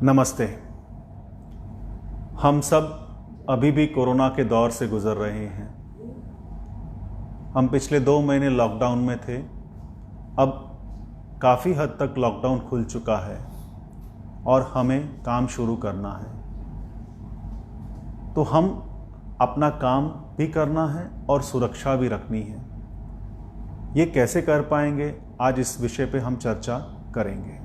नमस्ते। हम सब अभी भी कोरोना के दौर से गुजर रहे हैं। हम पिछले 2 महीने लॉकडाउन में थे। अब काफ़ी हद तक लॉकडाउन खुल चुका है और हमें काम शुरू करना है। तो हम अपना काम भी करना है और सुरक्षा भी रखनी है। ये कैसे कर पाएंगे, आज इस विषय पे हम चर्चा करेंगे।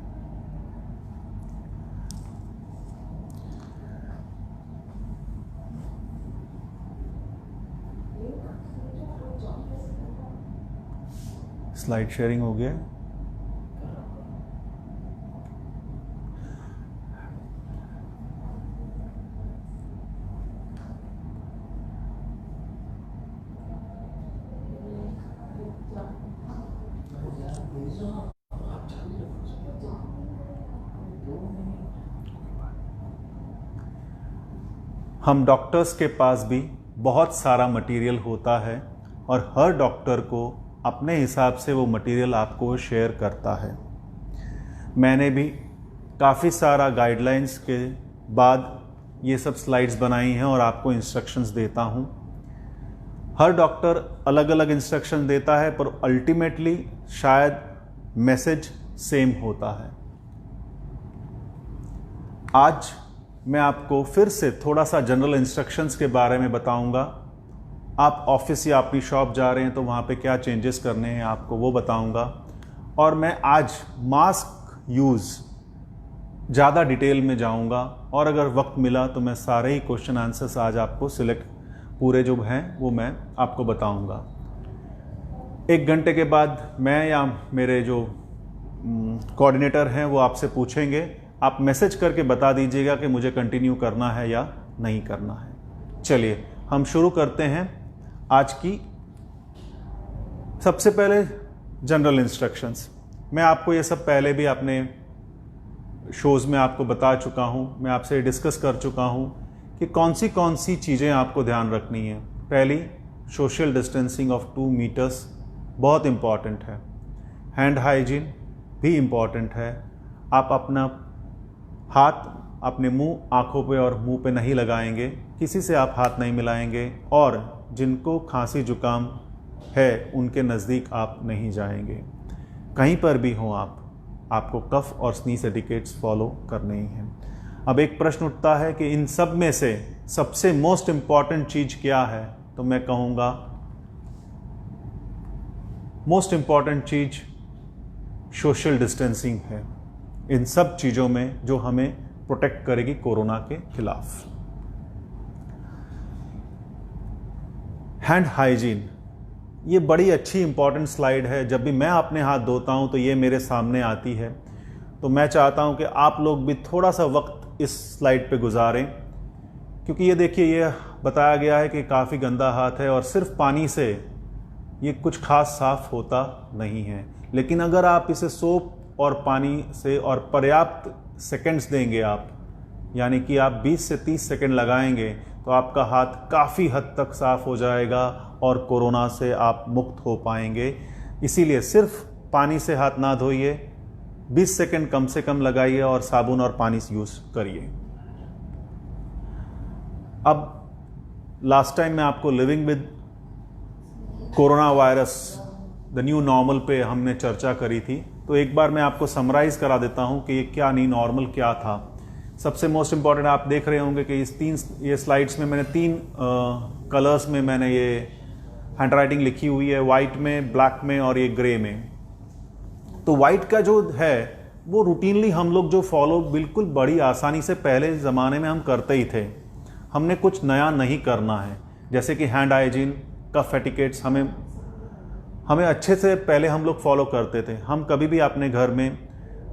स्लाइड शेयरिंग हो गया। हम डॉक्टर्स के पास भी बहुत सारा मटेरियल होता है और हर डॉक्टर को अपने हिसाब से वो मटेरियल आपको शेयर करता है। मैंने भी काफ़ी सारा गाइडलाइंस के बाद ये सब स्लाइड्स बनाई हैं और आपको इंस्ट्रक्शंस देता हूँ। हर डॉक्टर अलग अलग इंस्ट्रक्शन देता है, पर अल्टीमेटली शायद मैसेज सेम होता है। आज मैं आपको फिर से थोड़ा सा जनरल इंस्ट्रक्शंस के बारे में बताऊंगा। आप ऑफिस या अपनी शॉप जा रहे हैं तो वहाँ पे क्या चेंजेस करने हैं आपको वो बताऊंगा। और मैं आज मास्क यूज़ ज़्यादा डिटेल में जाऊंगा और अगर वक्त मिला तो मैं सारे ही क्वेश्चन आंसर्स आज आपको सिलेक्ट पूरे जो हैं वो मैं आपको बताऊंगा। 1 घंटे के बाद मैं या मेरे जो कोऑर्डिनेटर हैं वो आपसे पूछेंगे। आप मैसेज करके बता दीजिएगा कि मुझे कंटिन्यू करना है या नहीं करना है। चलिए हम शुरू करते हैं आज की। सबसे पहले जनरल इंस्ट्रक्शंस। मैं आपको ये सब पहले भी अपने शोज़ में आपको बता चुका हूँ, मैं आपसे डिस्कस कर चुका हूँ कि कौन सी चीज़ें आपको ध्यान रखनी है। पहली, सोशल डिस्टेंसिंग ऑफ 2 मीटर्स बहुत इम्पॉर्टेंट है। हैंड हाइजीन भी इम्पॉर्टेंट है। आप अपना हाथ अपने मुंह, आँखों पे और मुंह पे नहीं लगाएंगे, किसी से आप हाथ नहीं मिलाएंगे और जिनको खांसी जुकाम है उनके नज़दीक आप नहीं जाएंगे। कहीं पर भी हो आपको कफ और स्नीज एटिकेट्स फॉलो करने ही हैं। अब एक प्रश्न उठता है कि इन सब में से सबसे मोस्ट इम्पॉर्टेंट चीज़ क्या है, तो मैं कहूँगा मोस्ट इम्पॉर्टेंट चीज़ सोशल डिस्टेंसिंग है। इन सब चीज़ों में जो हमें प्रोटेक्ट करेगी कोरोना के खिलाफ। हैंड हाइजीन, ये बड़ी अच्छी इंपॉर्टेंट स्लाइड है। जब भी मैं अपने हाथ धोता हूँ तो ये मेरे सामने आती है। तो मैं चाहता हूँ कि आप लोग भी थोड़ा सा वक्त इस स्लाइड पे गुजारें, क्योंकि ये देखिए, ये बताया गया है कि काफ़ी गंदा हाथ है और सिर्फ पानी से ये कुछ खास साफ होता नहीं है। लेकिन अगर आप इसे सोप और पानी से और पर्याप्त सेकंड्स देंगे आप, यानी कि आप 20 से 30 सेकंड लगाएंगे, तो आपका हाथ काफ़ी हद तक साफ़ हो जाएगा और कोरोना से आप मुक्त हो पाएंगे। इसीलिए सिर्फ पानी से हाथ ना धोइए, 20 सेकंड कम से कम लगाइए और साबुन और पानी से यूज़ करिए। अब लास्ट टाइम मैं आपको living with corona virus the new normal पे हमने चर्चा करी थी, तो एक बार मैं आपको समराइज़ करा देता हूँ कि ये क्या न्यू नॉर्मल क्या था। सबसे मोस्ट इम्पॉर्टेंट आप देख रहे होंगे कि ये स्लाइड्स में मैंने 3 कलर्स में मैंने ये हैंडराइटिंग लिखी हुई है, वाइट में, ब्लैक में और ये ग्रे में। तो वाइट का जो है वो रूटीनली हम लोग जो फॉलो बिल्कुल बड़ी आसानी से पहले ज़माने में हम करते ही थे। हमने कुछ नया नहीं करना है। जैसे कि हैंड हाइजीन, कफ एटिकेट्स हमें अच्छे से पहले हम लोग फॉलो करते थे। हम कभी भी अपने घर में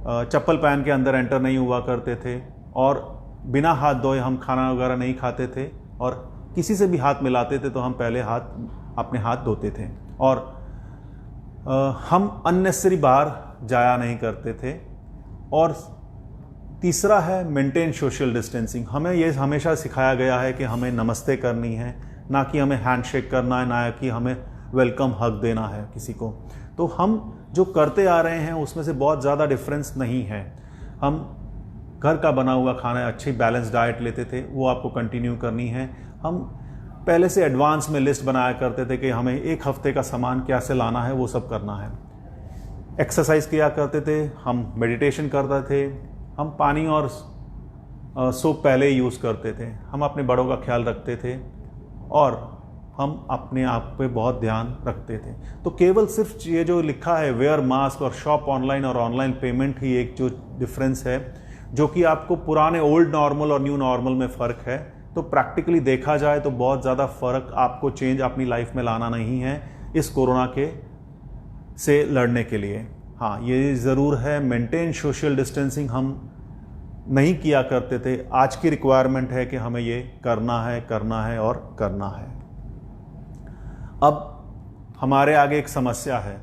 चप्पल पहन के अंदर एंटर नहीं हुआ करते थे और बिना हाथ धोए हम खाना वगैरह नहीं खाते थे, और किसी से भी हाथ मिलाते थे तो हम पहले अपने हाथ धोते थे, और हम अननेसेसरी बाहर जाया नहीं करते थे। और तीसरा है मेंटेन सोशल डिस्टेंसिंग। हमें ये हमेशा सिखाया गया है कि हमें नमस्ते करनी है, ना कि हमें हैंडशेक करना है, ना कि हमें वेलकम हग देना है किसी को। तो हम जो करते आ रहे हैं उसमें से बहुत ज़्यादा डिफरेंस नहीं है। हम घर का बना हुआ खाना, अच्छी बैलेंस डाइट लेते थे, वो आपको कंटिन्यू करनी है। हम पहले से एडवांस में लिस्ट बनाया करते थे कि हमें एक हफ्ते का सामान कैसे लाना है, वो सब करना है। एक्सरसाइज किया करते थे, हम मेडिटेशन करते थे, हम पानी और सोप पहले ही यूज़ करते थे, हम अपने बड़ों का ख्याल रखते थे और हम अपने आप पे बहुत ध्यान रखते थे। तो केवल सिर्फ ये जो लिखा है वेयर मास्क और शॉप ऑनलाइन और ऑनलाइन पेमेंट ही एक जो डिफरेंस है, जो कि आपको पुराने ओल्ड नॉर्मल और न्यू नॉर्मल में फ़र्क है। तो प्रैक्टिकली देखा जाए तो बहुत ज़्यादा फ़र्क आपको चेंज अपनी लाइफ में लाना नहीं है इस कोरोना के से लड़ने के लिए। हाँ, ये ज़रूर है, मेंटेन सोशल डिस्टेंसिंग हम नहीं किया करते थे, आज की रिक्वायरमेंट है कि हमें ये करना है और करना है। अब हमारे आगे एक समस्या है,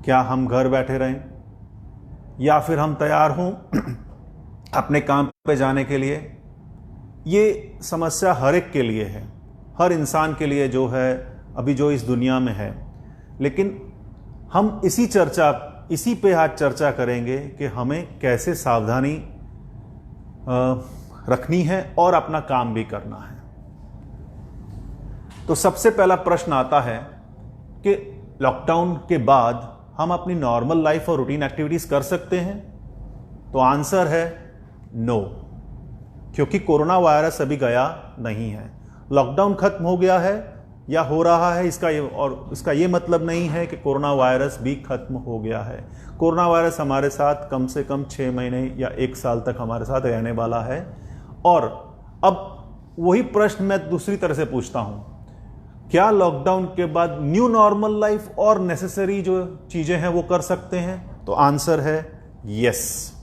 क्या हम घर बैठे रहें या फिर हम तैयार हों अपने काम पे जाने के लिए। ये समस्या हर एक के लिए है, हर इंसान के लिए जो है अभी जो इस दुनिया में है। लेकिन हम इसी पे आज चर्चा करेंगे कि हमें कैसे सावधानी रखनी है और अपना काम भी करना है। तो सबसे पहला प्रश्न आता है कि लॉकडाउन के बाद हम अपनी नॉर्मल लाइफ और रूटीन एक्टिविटीज कर सकते हैं? तो आंसर है नो, क्योंकि कोरोना वायरस अभी गया नहीं है। लॉकडाउन खत्म हो गया है या हो रहा है, इसका ये मतलब नहीं है कि कोरोना वायरस भी खत्म हो गया है। कोरोना वायरस हमारे साथ कम से कम 6 महीने या 1 साल तक हमारे साथ रहने वाला है। और अब वही प्रश्न मैं दूसरी तरह से पूछता हूं, क्या लॉकडाउन के बाद न्यू नॉर्मल लाइफ और नेसेसरी जो चीजें हैं वो कर सकते हैं? तो आंसर है यस,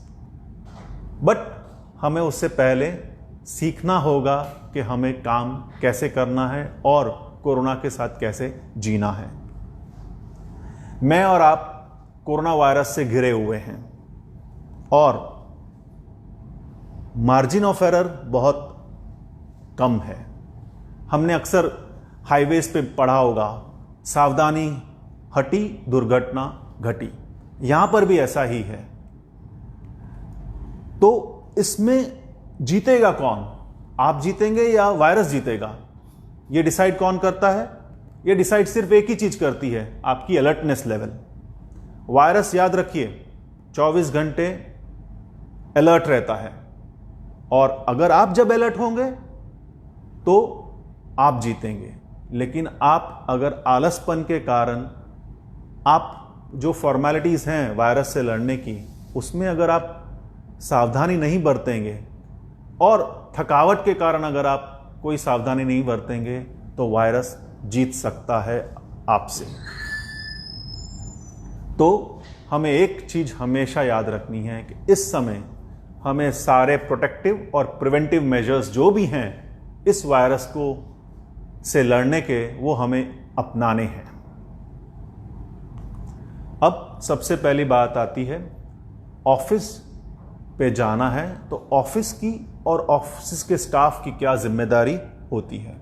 बट हमें उससे पहले सीखना होगा कि हमें काम कैसे करना है और कोरोना के साथ कैसे जीना है। मैं और आप कोरोना वायरस से घिरे हुए हैं और मार्जिन ऑफ एरर बहुत कम है। हमने अक्सर हाईवेज पे पढ़ा होगा, सावधानी हटी दुर्घटना घटी। यहां पर भी ऐसा ही है। तो इसमें जीतेगा कौन? आप जीतेंगे या वायरस जीतेगा? ये डिसाइड कौन करता है? ये डिसाइड सिर्फ एक ही चीज करती है, आपकी अलर्टनेस लेवल। वायरस याद रखिए 24 घंटे अलर्ट रहता है, और अगर आप जब अलर्ट होंगे तो आप जीतेंगे। लेकिन आप अगर आलसपन के कारण आप जो फॉर्मेलिटीज हैं वायरस से लड़ने की, उसमें अगर आप सावधानी नहीं बरतेंगे और थकावट के कारण अगर आप कोई सावधानी नहीं बरतेंगे तो वायरस जीत सकता है आपसे। तो हमें एक चीज हमेशा याद रखनी है कि इस समय हमें सारे प्रोटेक्टिव और प्रिवेंटिव मेजर्स जो भी हैं इस वायरस को से लड़ने के, वो हमें अपनाने हैं। अब सबसे पहली बात आती है, ऑफिस पे जाना है तो ऑफिस की और ऑफिस के स्टाफ की क्या जिम्मेदारी होती है।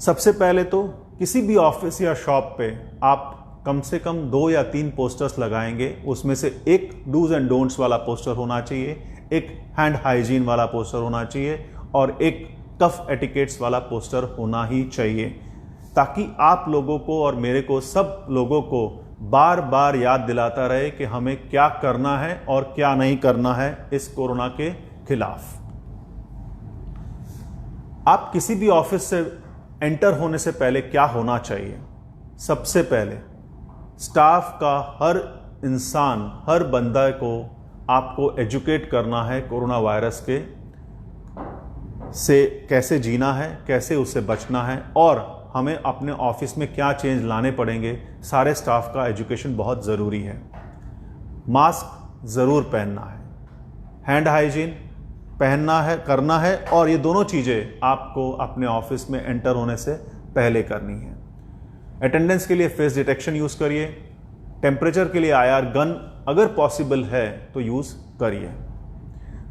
सबसे पहले तो किसी भी ऑफिस या शॉप पे आप कम से कम 2 या 3 पोस्टर्स लगाएंगे। उसमें से एक डूज एंड डोंट्स वाला पोस्टर होना चाहिए, एक हैंड हाइजीन वाला पोस्टर होना चाहिए और एक कफ एटिकेट्स वाला पोस्टर होना ही चाहिए, ताकि आप लोगों को और मेरे को, सब लोगों को बार बार याद दिलाता रहे कि हमें क्या करना है और क्या नहीं करना है इस कोरोना के खिलाफ। आप किसी भी ऑफिस से एंटर होने से पहले क्या होना चाहिए? सबसे पहले स्टाफ का हर इंसान, हर बंदा को आपको एजुकेट करना है कोरोना वायरस के से कैसे जीना है, कैसे उससे बचना है और हमें अपने ऑफिस में क्या चेंज लाने पड़ेंगे। सारे स्टाफ का एजुकेशन बहुत ज़रूरी है। मास्क ज़रूर पहनना है, हैंड हाइजीन पहनना है, करना है, और ये दोनों चीज़ें आपको अपने ऑफिस में एंटर होने से पहले करनी है। अटेंडेंस के लिए फेस डिटेक्शन यूज़ करिए। टेम्परेचर के लिए IR गन अगर पॉसिबल है तो यूज़ करिए।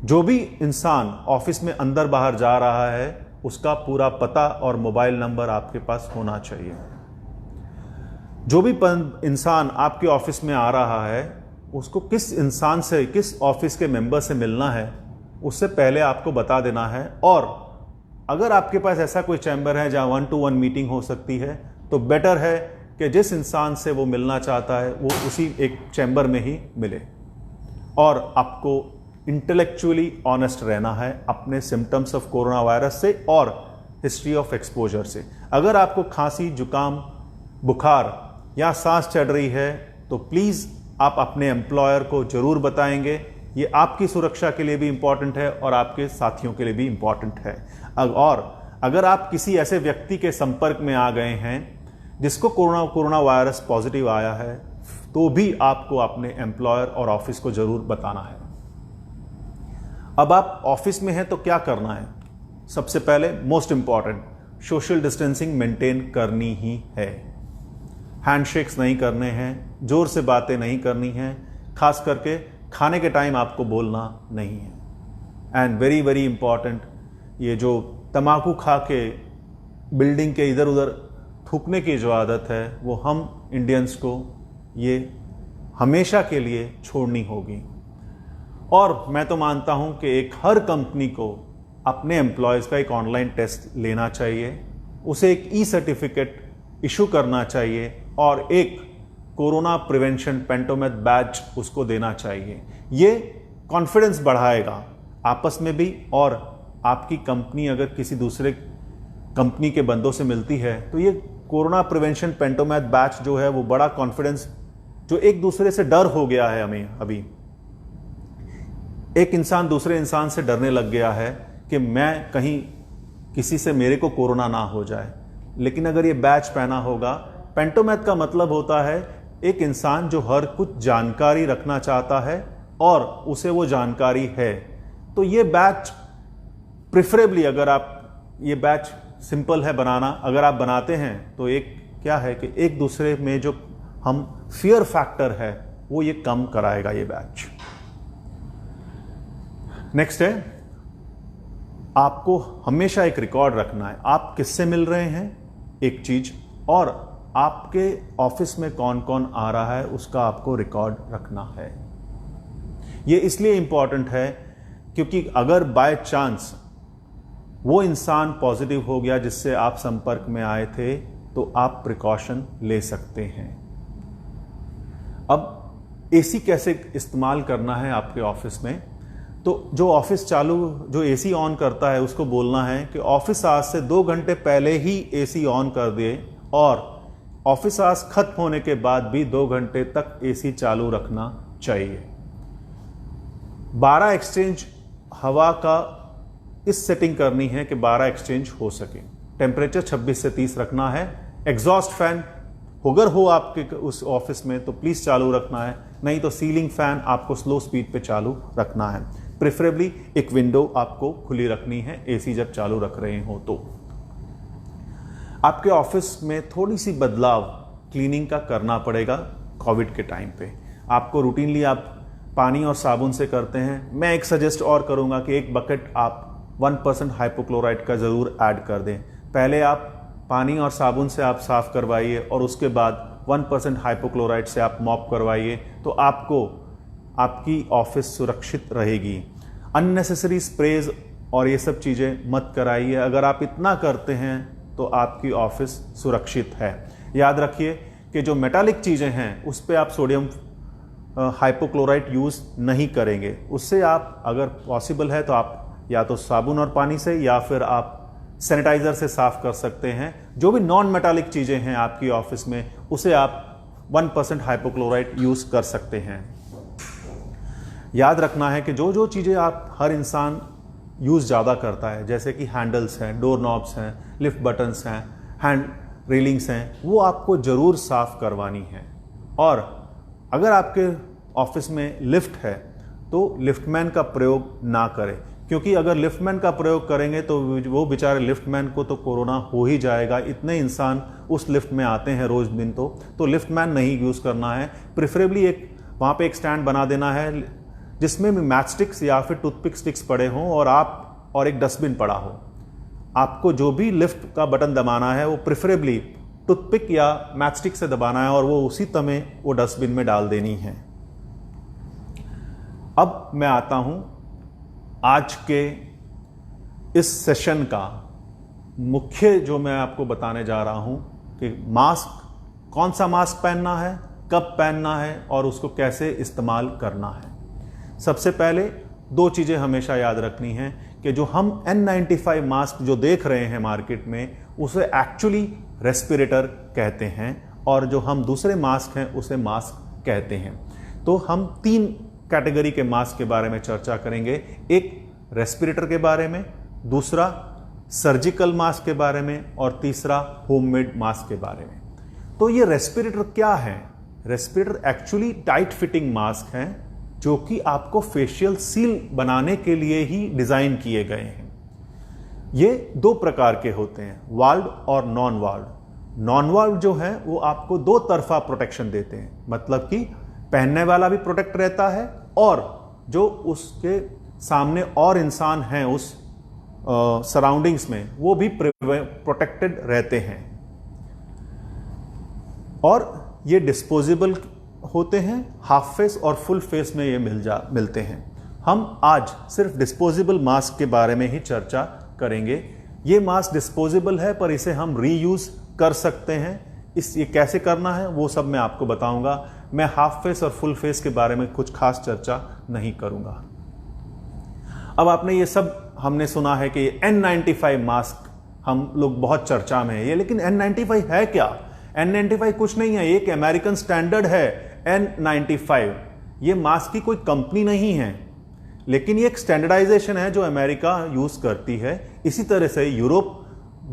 जो भी इंसान ऑफिस में अंदर बाहर जा रहा है उसका पूरा पता और मोबाइल नंबर आपके पास होना चाहिए। जो भी इंसान आपके ऑफिस में आ रहा है उसको किस इंसान से, किस ऑफिस के मेंबर से मिलना है, उससे पहले आपको बता देना है। और अगर आपके पास ऐसा कोई चैम्बर है जहां 1-to-1 मीटिंग हो सकती है, तो बेटर है कि जिस इंसान से वो मिलना चाहता है वो उसी एक चैम्बर में ही मिले। और आपको इंटेलेक्चुअली ऑनेस्ट रहना है अपने सिम्टम्स ऑफ कोरोना वायरस से और हिस्ट्री ऑफ एक्सपोजर से। अगर आपको खांसी, जुकाम, बुखार या सांस चढ़ रही है तो प्लीज़ आप अपने एम्प्लॉयर को ज़रूर बताएंगे। ये आपकी सुरक्षा के लिए भी इम्पॉर्टेंट है और आपके साथियों के लिए भी इम्पॉर्टेंट है। और अगर आप किसी ऐसे व्यक्ति के संपर्क में आ गए हैं जिसको कोरोना वायरस पॉजिटिव आया है, तो भी आपको अपने एम्प्लॉयर और ऑफिस को ज़रूर बताना है। अब आप ऑफिस में हैं तो क्या करना है? सबसे पहले most important, social distancing maintain करनी ही है। हैंडशेक्स नहीं करने हैं, जोर से बातें नहीं करनी हैं, खास करके खाने के टाइम आपको बोलना नहीं है। एंड वेरी वेरी इंपॉर्टेंट, ये जो तम्बाकू खा के बिल्डिंग के इधर उधर थूकने की जो आदत है वो हम इंडियंस को ये हमेशा के लिए छोड़नी होगी। और मैं तो मानता हूं कि एक हर कंपनी को अपने एम्प्लॉयज़ का एक ऑनलाइन टेस्ट लेना चाहिए, उसे एक ई-सर्टिफिकेट इशू करना चाहिए और एक कोरोना प्रिवेंशन पेंटोमेथ बैच उसको देना चाहिए। ये कॉन्फिडेंस बढ़ाएगा आपस में भी, और आपकी कंपनी अगर किसी दूसरे कंपनी के बंदों से मिलती है तो ये कोरोना प्रिवेंशन पेंटोमेथ बैच जो है वो बड़ा कॉन्फिडेंस, जो एक दूसरे से डर हो गया है हमें, अभी एक इंसान दूसरे इंसान से डरने लग गया है कि मैं कहीं किसी से मेरे को कोरोना ना हो जाए। लेकिन अगर ये बैच पहना होगा, पेंटोमेथ का मतलब होता है एक इंसान जो हर कुछ जानकारी रखना चाहता है और उसे वो जानकारी है। तो ये बैच प्रिफरेबली, अगर आप, ये बैच सिंपल है बनाना, अगर आप बनाते हैं तो एक क्या है कि एक दूसरे में जो हम फियर फैक्टर है वो ये कम कराएगा ये बैच। नेक्स्ट है, आपको हमेशा एक रिकॉर्ड रखना है, आप किससे मिल रहे हैं एक चीज, और आपके ऑफिस में कौन कौन आ रहा है उसका आपको रिकॉर्ड रखना है। ये इसलिए इंपॉर्टेंट है क्योंकि अगर बाय चांस वो इंसान पॉजिटिव हो गया जिससे आप संपर्क में आए थे तो आप प्रिकॉशन ले सकते हैं। अब एसी कैसे इस्तेमाल करना है आपके ऑफिस में, तो जो ऑफिस चालू, जो एसी ऑन करता है उसको बोलना है कि ऑफिस आवर्स से 2 घंटे पहले ही एसी ऑन कर दे और ऑफिस आवर्स खत्म होने के बाद भी 2 घंटे तक एसी चालू रखना चाहिए। 12 एक्सचेंज हवा का इस सेटिंग करनी है कि 12 एक्सचेंज हो सके। टेम्परेचर 26 से 30 रखना है। एग्जॉस्ट फैन अगर हो आपके उस ऑफिस में तो प्लीज चालू रखना है, नहीं तो सीलिंग फैन आपको स्लो स्पीड पे चालू रखना है। प्रेफरेबली एक विंडो आपको खुली रखनी है एसी जब चालू रख रहे हो तो। आपके ऑफिस में थोड़ी सी बदलाव क्लीनिंग का करना पड़ेगा कोविड के टाइम पे। आपको रूटीनली आप पानी और साबुन से करते हैं, मैं एक सजेस्ट और करूंगा कि एक बकेट आप 1% हाइपोक्लोराइड का ज़रूर ऐड कर दें। पहले आप पानी और साबुन से आप साफ़ करवाइए और उसके बाद 1% हाइपोक्लोराइड से आप मॉप करवाइए, तो आपको आपकी ऑफिस सुरक्षित रहेगी। अननेसेसरी स्प्रेज और ये सब चीज़ें मत कराइए। अगर आप इतना करते हैं तो आपकी ऑफिस सुरक्षित है। याद रखिए कि जो मेटालिक चीज़ें हैं उस पर आप सोडियम हाइपोक्लोराइड यूज़ नहीं करेंगे। उससे आप अगर पॉसिबल है तो आप या तो साबुन और पानी से या फिर आप सैनिटाइज़र से साफ़ कर सकते हैं। जो भी नॉन मेटालिक चीज़ें हैं आपकी ऑफिस में उसे आप 1% हाइपोक्लोराइड यूज़ कर सकते हैं। याद रखना है कि जो जो चीज़ें आप, हर इंसान यूज़ ज़्यादा करता है, जैसे कि हैंडल्स हैं, डोर नॉब्स हैं, लिफ्ट बटन्स हैं, हैंड रेलिंग्स हैं, वो आपको ज़रूर साफ़ करवानी है। और अगर आपके ऑफिस में लिफ्ट है तो लिफ्टमैन का प्रयोग ना करें, क्योंकि अगर लिफ्टमैन का प्रयोग करेंगे तो वो बेचारे लिफ्टमैन को तो कोरोना हो ही जाएगा। इतने इंसान उस लिफ्ट में आते हैं रोज़ दिन, तो लिफ्टमैन नहीं यूज़ करना है। प्रेफरेबली एक वहाँ पे एक स्टैंड बना देना है जिसमें मैच स्टिक्स या फिर टूथपिक स्टिक्स पड़े हों और एक डस्टबिन पड़ा हो। आपको जो भी लिफ्ट का बटन दबाना है वो प्रेफरेबली टूथपिक या मैच स्टिक से दबाना है और वो उसी समय वो डस्टबिन में डाल देनी है। अब मैं आता हूं आज के इस सेशन का मुख्य जो मैं आपको बताने जा रहा हूं कि मास्क, कौन सा मास्क पहनना है, कब पहनना है और उसको कैसे इस्तेमाल करना है। सबसे पहले दो चीज़ें हमेशा याद रखनी है कि जो हम N95 मास्क जो देख रहे हैं मार्केट में, उसे एक्चुअली रेस्पिरेटर कहते हैं और जो हम दूसरे मास्क हैं उसे मास्क कहते हैं। तो हम तीन कैटेगरी के मास्क के बारे में चर्चा करेंगे, एक रेस्पिरेटर के बारे में, दूसरा सर्जिकल मास्क के बारे में और तीसरा होममेड मास्क के बारे में। तो ये रेस्पिरेटर क्या है? Respirator actually tight fitting mask हैं जो कि आपको फेशियल सील बनाने के लिए ही डिजाइन किए गए हैं। ये दो प्रकार के होते हैं, वाल्व और नॉन वाल्व। नॉन वाल्व जो है वो आपको दो तरफा प्रोटेक्शन देते हैं, मतलब कि पहनने वाला भी प्रोटेक्ट रहता है और जो उसके सामने और इंसान हैं उस सराउंडिंग्स में वो भी प्रोटेक्टेड रहते हैं। और ये डिस्पोजेबल होते हैं, हाफ फेस और फुल फेस में ये मिलते हैं। हम आज सिर्फ डिस्पोजेबल मास्क के बारे में ही चर्चा करेंगे। ये मास्क डिस्पोजेबल है पर इसे हम रीयूज कर सकते हैं। ये कैसे करना है वो सब मैं आपको बताऊंगा। मैं हाफ फेस और फुल फेस के बारे में कुछ खास चर्चा नहीं करूंगा। अब आपने ये सब हमने सुना है कि N95 मास्क हम लोग बहुत चर्चा में है ये, लेकिन N95 है क्या? N95 कुछ नहीं है, एक अमेरिकन स्टैंडर्ड है N95। ये मास्क की कोई कंपनी नहीं है, लेकिन ये एक स्टैंडर्डाइजेशन है जो अमेरिका यूज करती है। इसी तरह से यूरोप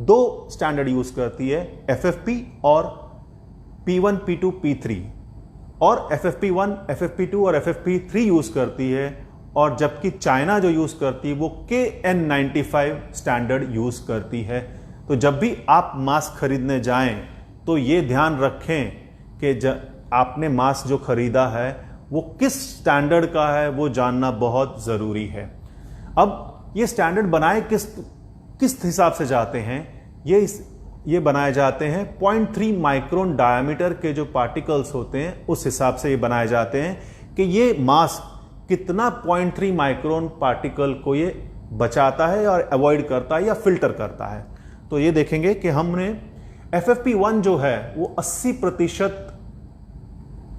दो स्टैंडर्ड यूज करती है, FFP और P1, P2, P3, और FFP1, FFP2 और FFP3 यूज करती है। और जबकि चाइना जो यूज करती है वो KN95 स्टैंडर्ड यूज करती है। तो जब भी आप मास्क खरीदने जाएं तो ये ध्यान रखें कि आपने मास्क जो खरीदा है वो किस स्टैंडर्ड का है, वो जानना बहुत जरूरी है। अब ये स्टैंडर्ड बनाए किस हिसाब से जाते हैं? ये बनाए जाते हैं 0.3 माइक्रोन डायमीटर के जो पार्टिकल्स होते हैं उस हिसाब से ये बनाए जाते हैं कि ये मास्क कितना 0.3 माइक्रोन पार्टिकल को ये बचाता है और अवॉइड करता है या फिल्टर करता है। तो ये देखेंगे कि हमने FFP1 जो है वो 80%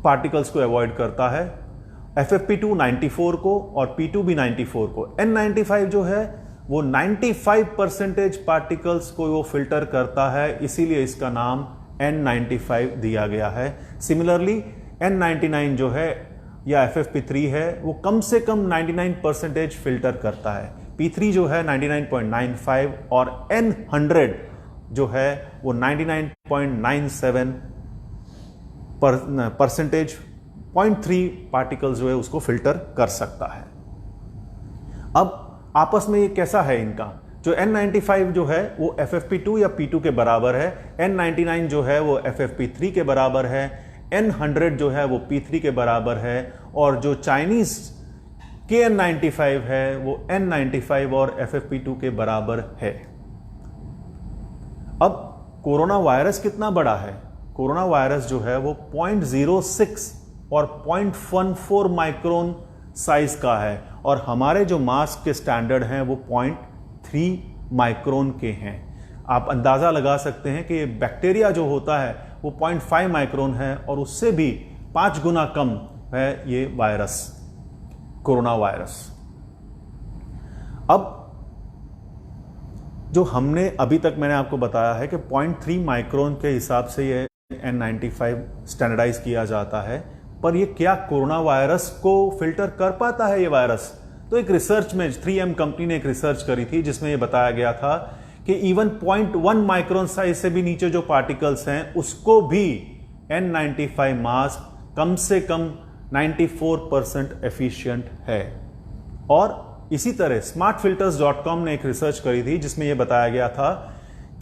पार्टिकल्स को अवॉइड करता है, FFP2 94 को और P2 भी 94 को। N95 जो है वो 95% पार्टिकल्स को वो फिल्टर करता है, इसीलिए इसका नाम N95 दिया गया है। सिमिलरली N99 जो है या FFP3 है वो कम से कम 99% फिल्टर करता है। P3 जो है 99.95 और N100 जो है वो 99.97% 0.3 पार्टिकल्स जो है उसको फिल्टर कर सकता है। अब आपस में ये कैसा है इनका? जो N95 जो है वो FFP2 या P2 के बराबर है, N99 जो है वो FFP3 के बराबर है, N100 जो है वो P3 के बराबर है, और जो चाइनीज KN95 है वो N95 और FFP2 के बराबर है। अब कोरोना वायरस कितना बड़ा है? कोरोना वायरस जो है वो 0.06 और 0.14 माइक्रोन साइज का है, और हमारे जो मास्क के स्टैंडर्ड हैं वो 0.3 माइक्रोन के हैं। आप अंदाजा लगा सकते हैं कि बैक्टीरिया जो होता है वो 0.5 माइक्रोन है और उससे भी 5 गुना कम है ये वायरस, कोरोना वायरस। अब जो हमने अभी तक मैंने आपको बताया है कि 0.3 माइक्रोन के हिसाब से ये N95 स्टैंडर्डाइज किया जाता है, पर ये क्या कोरोना वायरस को फिल्टर कर पाता है ये वायरस? तो एक रिसर्च में 3M कंपनी ने एक रिसर्च करी थी जिसमें ये बताया गया था कि इवन 0.1 माइक्रोन साइज से भी नीचे जो पार्टिकल्स हैं उसको भी N95 मास्क कम से कम 94% एफिशिएंट है। और इसी तरह smartfilters.com ने एक रिसर्च करी थी जिसमें यह बताया गया था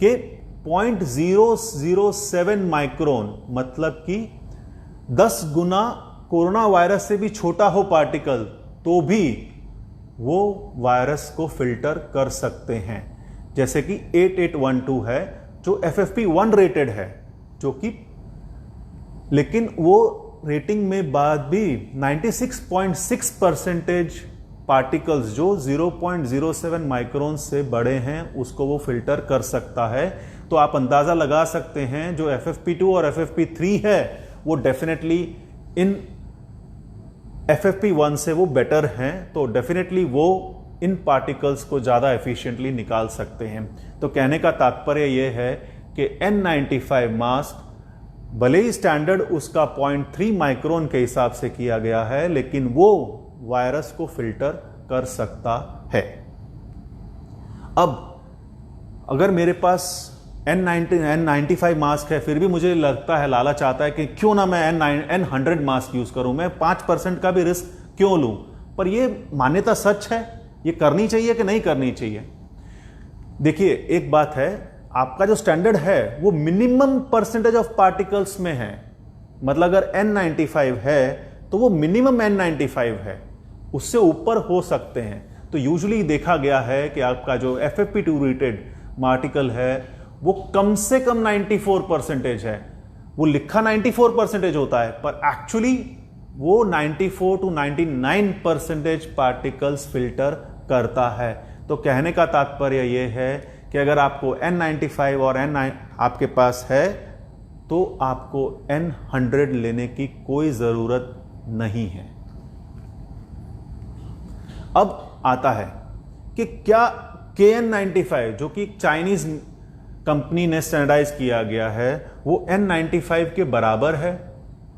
कि 0.007 माइक्रोन, मतलब कि 10 गुना कोरोना वायरस से भी छोटा हो पार्टिकल, तो भी वो वायरस को फिल्टर कर सकते हैं। जैसे कि 8812 है जो FFP1 रेटेड है, जो कि लेकिन वो रेटिंग में बाद भी 96.6% पार्टिकल्स जो 0.07 माइक्रोन से बड़े हैं उसको वो फिल्टर कर सकता है। तो आप अंदाजा लगा सकते हैं जो FFP2 और FFP3 है वो डेफिनेटली इन FFP1 से वो बेटर हैं, तो डेफिनेटली वो इन पार्टिकल्स को ज़्यादा एफिशिएंटली निकाल सकते हैं। तो कहने का तात्पर्य ये है कि N95 मास्क भले ही स्टैंडर्ड उसका 0.3 माइक्रोन के हिसाब से किया गया है, लेकिन वो वायरस को फिल्टर कर सकता है। अब अगर मेरे पास N95 मास्क है, फिर भी मुझे लगता है, लालच आता है कि क्यों ना मैं N100 मास्क यूज करूं, मैं 5% का भी रिस्क क्यों लूं। पर यह मान्यता सच है, ये करनी चाहिए कि नहीं करनी चाहिए। देखिए, एक बात है, आपका जो स्टैंडर्ड है वो मिनिमम परसेंटेज ऑफ पार्टिकल्स में है। मतलब अगर N95 है तो वो मिनिमम N95 है, उससे ऊपर हो सकते हैं। तो यूजुअली देखा गया है कि आपका जो FFP2 रेटेड पार्टिकल है वो कम से कम 94% है। वो लिखा 94% होता है, पर एक्चुअली वो 94 to 99% पार्टिकल्स फिल्टर करता है। तो कहने का तात्पर्य यह है कि अगर आपको N95 और N9 आपके पास है तो आपको N100 लेने की कोई जरूरत नहीं है। अब आता है कि क्या KN95 जो कि चाइनीज कंपनी ने स्टैंडर्डाइज किया गया है वो N95 के बराबर है।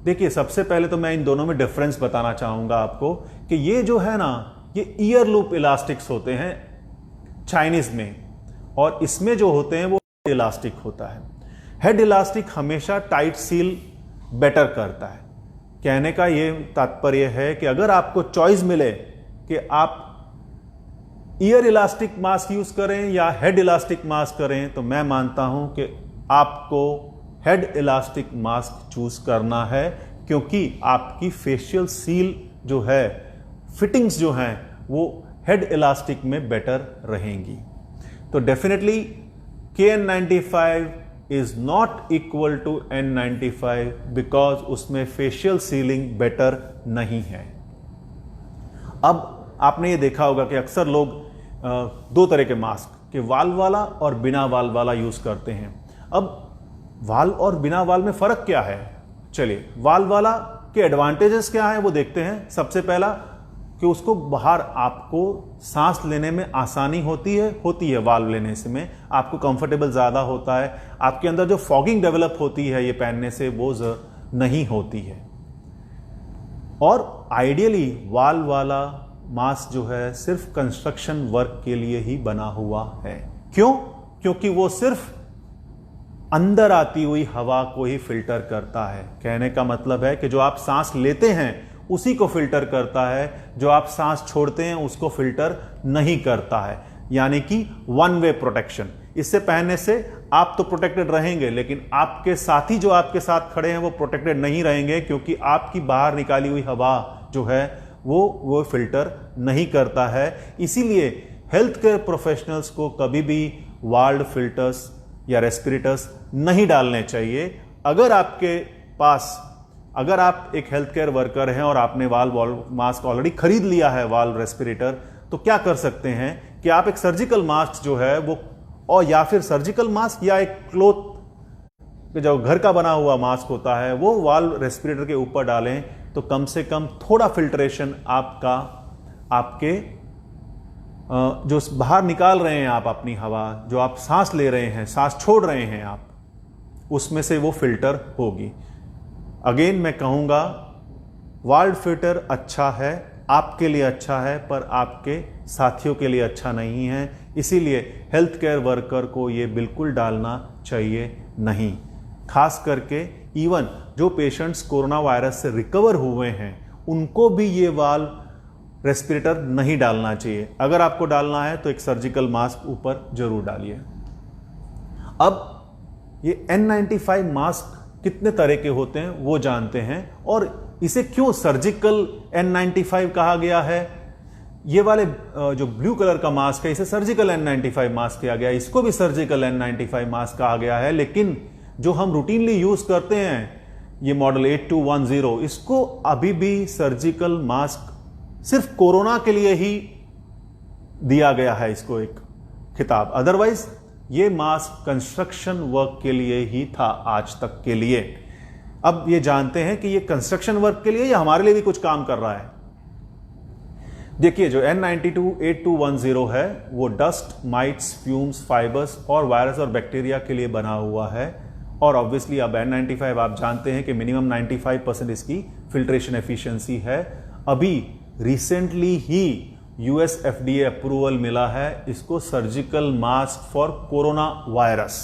देखिए, सबसे पहले तो मैं इन दोनों में डिफरेंस बताना चाहूंगा आपको कि ये जो है ना, ये ईयर लूप इलास्टिक्स होते हैं चाइनीज में, और इसमें जो होते हैं वो इलास्टिक होता है। हेड इलास्टिक हमेशा टाइट सील बेटर करता है। कहने का ये तात्पर्य है कि अगर आपको चॉइस मिले कि आप ईयर इलास्टिक मास्क यूज करें या हेड इलास्टिक मास्क करें, तो मैं मानता हूं कि आपको हेड इलास्टिक मास्क चूज करना है, क्योंकि आपकी फेशियल सील जो है, फिटिंग्स जो हैं, वो हेड इलास्टिक में बेटर रहेंगी। तो definitely KN95 is not equal to N95 because उसमें फेशियल सीलिंग बेटर नहीं है। अब आपने ये देखा होगा कि अक्सर लोग दो तरह के मास्क के वाल्व वाला और बिना वाल्व वाला यूज करते हैं। अब वाल्व और बिना वाल्व में फर्क क्या है? चलिए, वाल्व वाला के एडवांटेजेस क्या है वो देखते हैं। सबसे पहला कि उसको बाहर आपको सांस लेने में आसानी होती है वाल्व लेने से में आपको कंफर्टेबल ज़्यादा होता है। आपके अंदर जो फॉगिंग डेवलप होती है ये पहनने से वो नहीं होती है। और आइडियली वाल्व वाला मास्क जो है सिर्फ कंस्ट्रक्शन वर्क के लिए ही बना हुआ है। क्यों? क्योंकि वो सिर्फ अंदर आती हुई हवा को ही फिल्टर करता है। कहने का मतलब है कि जो आप सांस लेते हैं उसी को फिल्टर करता है, जो आप सांस छोड़ते हैं उसको फिल्टर नहीं करता है। यानी कि वन वे प्रोटेक्शन। इससे पहनने से आप तो प्रोटेक्टेड रहेंगे, लेकिन आपके साथी जो आपके साथ खड़े हैं वो प्रोटेक्टेड नहीं रहेंगे, क्योंकि आपकी बाहर निकाली हुई हवा जो है वो फिल्टर नहीं करता है। इसीलिए हेल्थ केयर प्रोफेशनल्स को कभी भी वाल्व फिल्टर्स या रेस्पिरेटर्स नहीं डालने चाहिए। अगर आप एक हेल्थ केयर वर्कर हैं और आपने वाल्व मास्क ऑलरेडी खरीद लिया है, वाल्व रेस्पिरेटर, तो क्या कर सकते हैं कि आप एक सर्जिकल मास्क जो है वो, और या फिर सर्जिकल मास्क या एक क्लोथ जो घर का बना हुआ मास्क होता है वो वाल्व रेस्पिरेटर के ऊपर डालें, तो कम से कम थोड़ा फिल्ट्रेशन आपके जो बाहर निकाल रहे हैं आप अपनी हवा, जो आप सांस ले रहे हैं, सांस छोड़ रहे हैं आप, उसमें से वो फिल्टर होगी। अगेन मैं कहूँगा, वाल्व फिल्टर अच्छा है, आपके लिए अच्छा है, पर आपके साथियों के लिए अच्छा नहीं है। इसीलिए हेल्थ केयर वर्कर को ये बिल्कुल डालना चाहिए नहीं। खास करके इवन जो पेशेंट्स कोरोना वायरस से रिकवर हुए हैं उनको भी ये वाल्व रेस्पिरेटर नहीं डालना चाहिए। अगर आपको डालना है तो एक सर्जिकल मास्क ऊपर जरूर डालिए। अब ये N95 मास्क कितने तरह के होते हैं वो जानते हैं, और इसे क्यों सर्जिकल N95 कहा गया है। ये वाले जो ब्लू कलर का मास्क है इसे सर्जिकल N95 मास्क किया गया, इसको भी सर्जिकल N95 मास्क कहा गया है। लेकिन जो हम रूटीनली यूज करते हैं ये मॉडल 8210, इसको अभी भी सर्जिकल मास्क सिर्फ कोरोना के लिए ही दिया गया है इसको एक खिताब। अदरवाइज ये मास्क कंस्ट्रक्शन वर्क के लिए ही था आज तक के लिए। अब ये जानते हैं कि ये कंस्ट्रक्शन वर्क के लिए या हमारे लिए भी कुछ काम कर रहा है। देखिए जो N92 8210 है वो डस्ट, माइट्स, फ्यूम्स, फाइबर्स और वायरस और बैक्टीरिया के लिए बना हुआ है। और ऑब्वियसली अब N95 आप जानते हैं कि मिनिमम 95% इसकी फिल्ट्रेशन एफिशिएंसी है। अभी रिसेंटली ही US FDA अप्रूवल मिला है इसको surgical mask for corona virus.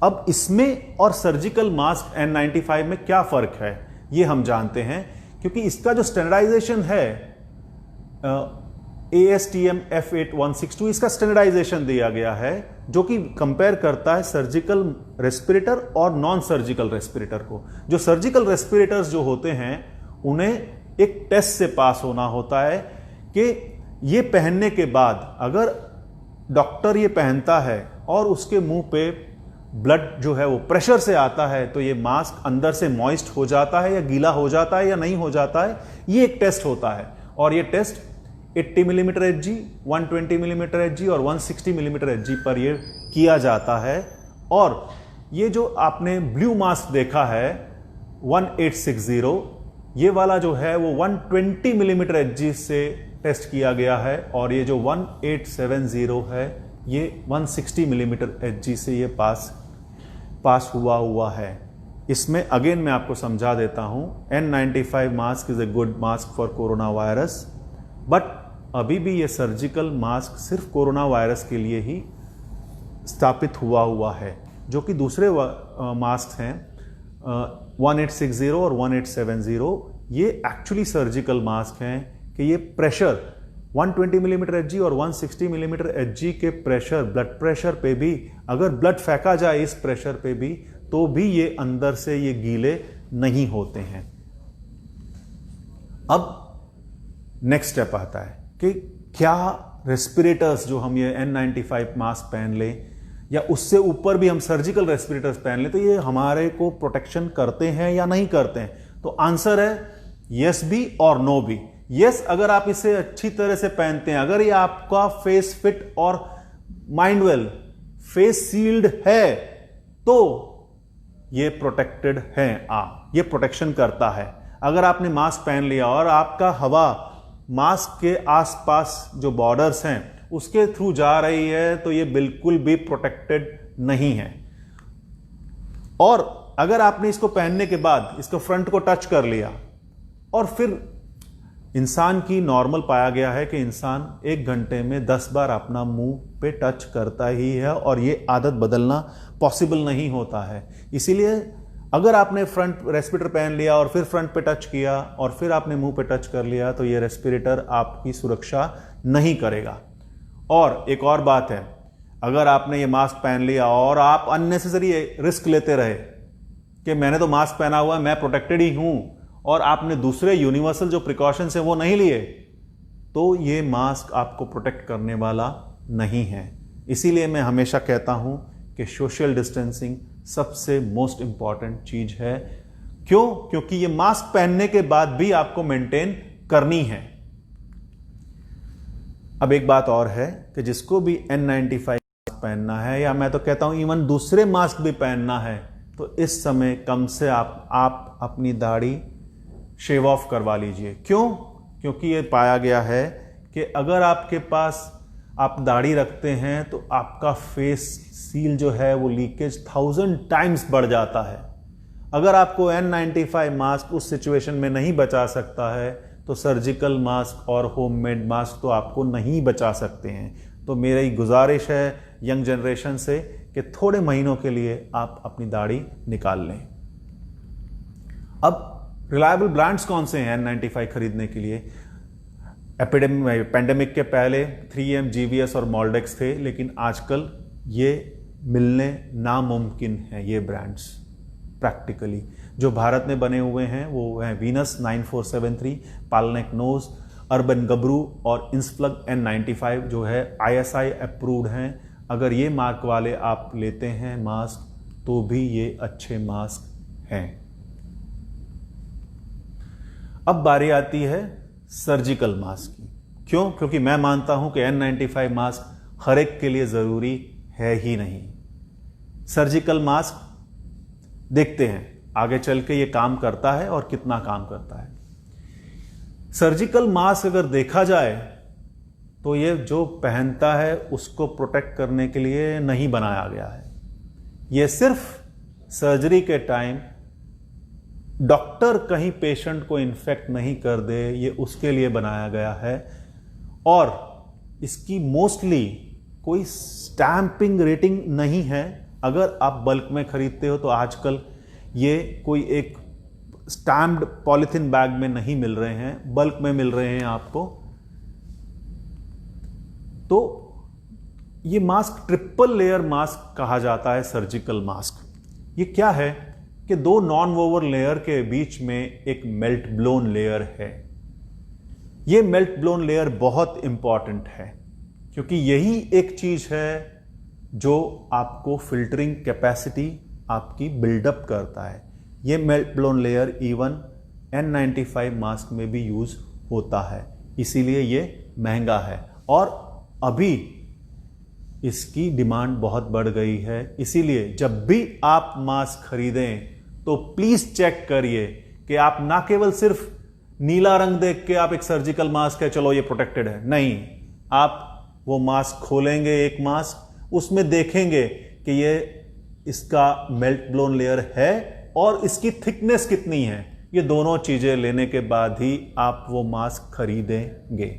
अब इसमें और सर्जिकल मास्क N95 में क्या फर्क है ये हम जानते हैं, क्योंकि इसका जो स्टैंडर्डाइजेशन है ASTM F8162 इसका स्टैंडर्डाइजेशन दिया गया है जो कि कंपेयर करता है सर्जिकल रेस्पिरेटर और नॉन सर्जिकल रेस्पिरेटर को। जो सर्जिकल रेस्पिरेटर्स जो होते हैं उन्हें एक टेस्ट से पास होना होता है कि ये पहनने के बाद अगर डॉक्टर ये पहनता है और उसके मुंह पे ब्लड जो है वो प्रेशर से आता है तो ये मास्क अंदर से मॉइस्ट हो जाता है या गीला हो जाता है या नहीं हो जाता है, ये एक टेस्ट होता है। और ये test 80 millimetre Hg, 120 millimetre Hg और 160 मिलीमीटर Hg पर ये किया जाता है। और ये जो आपने ब्लू मास्क देखा है 1860, ये वाला जो है वो 120 मिलीमीटर Hg से टेस्ट किया गया है। और ये जो 1870 है ये 160 मिलीमीटर Hg से ये पास हुआ है। इसमें अगेन मैं आपको समझा देता हूं, N95 mask is a good mask for corona virus, but अभी भी ये सर्जिकल मास्क सिर्फ कोरोना वायरस के लिए ही स्थापित हुआ है। जो कि दूसरे मास्क हैं 1860 और 1870, ये एक्चुअली सर्जिकल मास्क हैं कि ये प्रेशर 120 मिलीमीटर Hg और 160 मिलीमीटर Hg के प्रेशर, ब्लड प्रेशर पे भी अगर ब्लड फेंका जाए इस प्रेशर पे भी तो भी ये अंदर से ये गीले नहीं होते हैं। अब नेक्स्ट स्टेप आता है कि क्या रेस्पिरेटर्स जो हम ये N95 मास्क पहन लें या उससे ऊपर भी हम सर्जिकल रेस्पिरेटर्स पहन लें तो ये हमारे को प्रोटेक्शन करते हैं या नहीं करते हैं। तो आंसर है यस भी और नो भी। यस अगर आप इसे अच्छी तरह से पहनते हैं, अगर ये आपका फेस फिट और माइंड वेल फेस सील्ड है तो ये प्रोटेक्टेड है, ये प्रोटेक्शन करता है। अगर आपने मास्क पहन लिया और आपका हवा मास्क के आसपास जो बॉर्डर्स हैं उसके थ्रू जा रही है तो ये बिल्कुल भी प्रोटेक्टेड नहीं है। और अगर आपने इसको पहनने के बाद इसको फ्रंट को टच कर लिया और फिर इंसान की नॉर्मल पाया गया है कि इंसान 1 घंटे में 10 बार अपना मुंह पे टच करता ही है और ये आदत बदलना पॉसिबल नहीं होता है। इसीलिए अगर आपने फ्रंट रेस्पिरेटर पहन लिया और फिर फ्रंट पे टच किया और फिर आपने मुंह पे टच कर लिया तो ये रेस्पिरेटर आपकी सुरक्षा नहीं करेगा। और एक और बात है, अगर आपने ये मास्क पहन लिया और आप अननेसेसरी रिस्क लेते रहे कि मैंने तो मास्क पहना हुआ है, मैं प्रोटेक्टेड ही हूं, और आपने दूसरे यूनिवर्सल जो प्रिकॉशंस हैं वो नहीं लिए, तो ये मास्क आपको प्रोटेक्ट करने वाला नहीं है। इसीलिए मैं हमेशा कहता हूं कि सोशल डिस्टेंसिंग सबसे मोस्ट इंपॉर्टेंट चीज है। क्यों? क्योंकि ये मास्क पहनने के बाद भी आपको मेंटेन करनी है। अब एक बात और है कि जिसको भी N95 मास्क पहनना है, या मैं तो कहता हूं इवन दूसरे मास्क भी पहनना है, तो इस समय कम से आप अपनी दाढ़ी शेव ऑफ करवा लीजिए। क्यों? क्योंकि ये पाया गया है कि अगर आपके पास आप दाढ़ी रखते हैं तो आपका फेस सील जो है वो लीकेज 1000 टाइम्स बढ़ जाता है। अगर आपको N95 मास्क उस सिचुएशन में नहीं बचा सकता है तो सर्जिकल मास्क और होममेड मास्क तो आपको नहीं बचा सकते हैं। तो मेरी गुजारिश है यंग जनरेशन से कि थोड़े महीनों के लिए आप अपनी दाढ़ी निकाल लें। अब रिलायबल ब्रांड्स कौन से हैं N95 खरीदने के लिए? पेंडेमिक के पहले 3M, GVS और Moldex थे, लेकिन आजकल ये मिलने नामुमकिन है। ये ब्रांड्स प्रैक्टिकली जो भारत में बने हुए हैं वो हैं वीनस 9473, पालनेक नोज, अर्बन गबरू और इंसप्लग N95 जो है ISI अप्रूव्ड हैं। अगर ये मार्क वाले आप लेते हैं मास्क तो भी ये अच्छे मास्क हैं। अब बारी आती है सर्जिकल मास्क की। क्यों? क्योंकि मैं मानता हूं कि N95 मास्क हर एक के लिए जरूरी है ही नहीं। सर्जिकल मास्क देखते हैं आगे चल के ये काम करता है और कितना काम करता है। सर्जिकल मास्क अगर देखा जाए तो ये जो पहनता है उसको प्रोटेक्ट करने के लिए नहीं बनाया गया है। ये सिर्फ सर्जरी के टाइम डॉक्टर कहीं पेशेंट को इन्फेक्ट नहीं कर दे, ये उसके लिए बनाया गया है। और इसकी मोस्टली कोई स्टैंपिंग रेटिंग नहीं है। अगर आप बल्क में खरीदते हो तो आजकल ये कोई एक स्टैम्प्ड पॉलिथीन बैग में नहीं मिल रहे हैं, बल्क में मिल रहे हैं आपको। तो ये मास्क ट्रिपल लेयर मास्क कहा जाता है, सर्जिकल मास्क। ये क्या है कि दो नॉन वोवर लेयर के बीच में एक मेल्ट ब्लोन लेयर है। ये मेल्ट ब्लोन लेयर बहुत इंपॉर्टेंट है क्योंकि यही एक चीज है जो आपको फिल्टरिंग कैपेसिटी आपकी बिल्डअप करता है। ये melt blown layer even N95 mask में भी यूज होता है, इसीलिए ये महंगा है और अभी इसकी डिमांड बहुत बढ़ गई है। इसीलिए जब भी आप मास्क खरीदें तो प्लीज चेक करिए कि आप ना केवल सिर्फ नीला रंग देख के आप एक सर्जिकल मास्क है चलो ये प्रोटेक्टेड है, नहीं। आप वो मास्क खोलेंगे, एक मास्क, उसमें देखेंगे कि ये इसका मेल्ट ब्लोन लेयर है और इसकी थिकनेस कितनी है। ये दोनों चीजें लेने के बाद ही आप वो मास्क खरीदेंगे।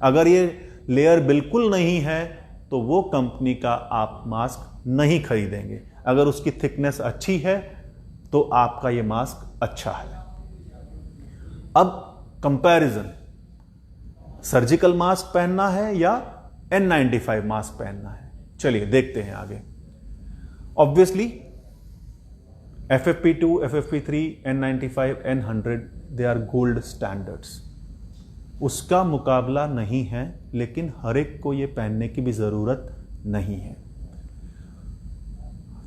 अगर ये लेयर बिल्कुल नहीं है तो वो कंपनी का आप मास्क नहीं खरीदेंगे। अगर उसकी थिकनेस अच्छी है तो आपका ये मास्क अच्छा है। अब कंपैरिजन, सर्जिकल मास्क पहनना है या N95 मास्क पहनना है, चलिए देखते हैं आगे। Obviously FFP2, FFP3, N95, N100 they are gold standards. उसका मुकाबला नहीं है, लेकिन हर एक को ये पहनने की भी जरूरत नहीं है।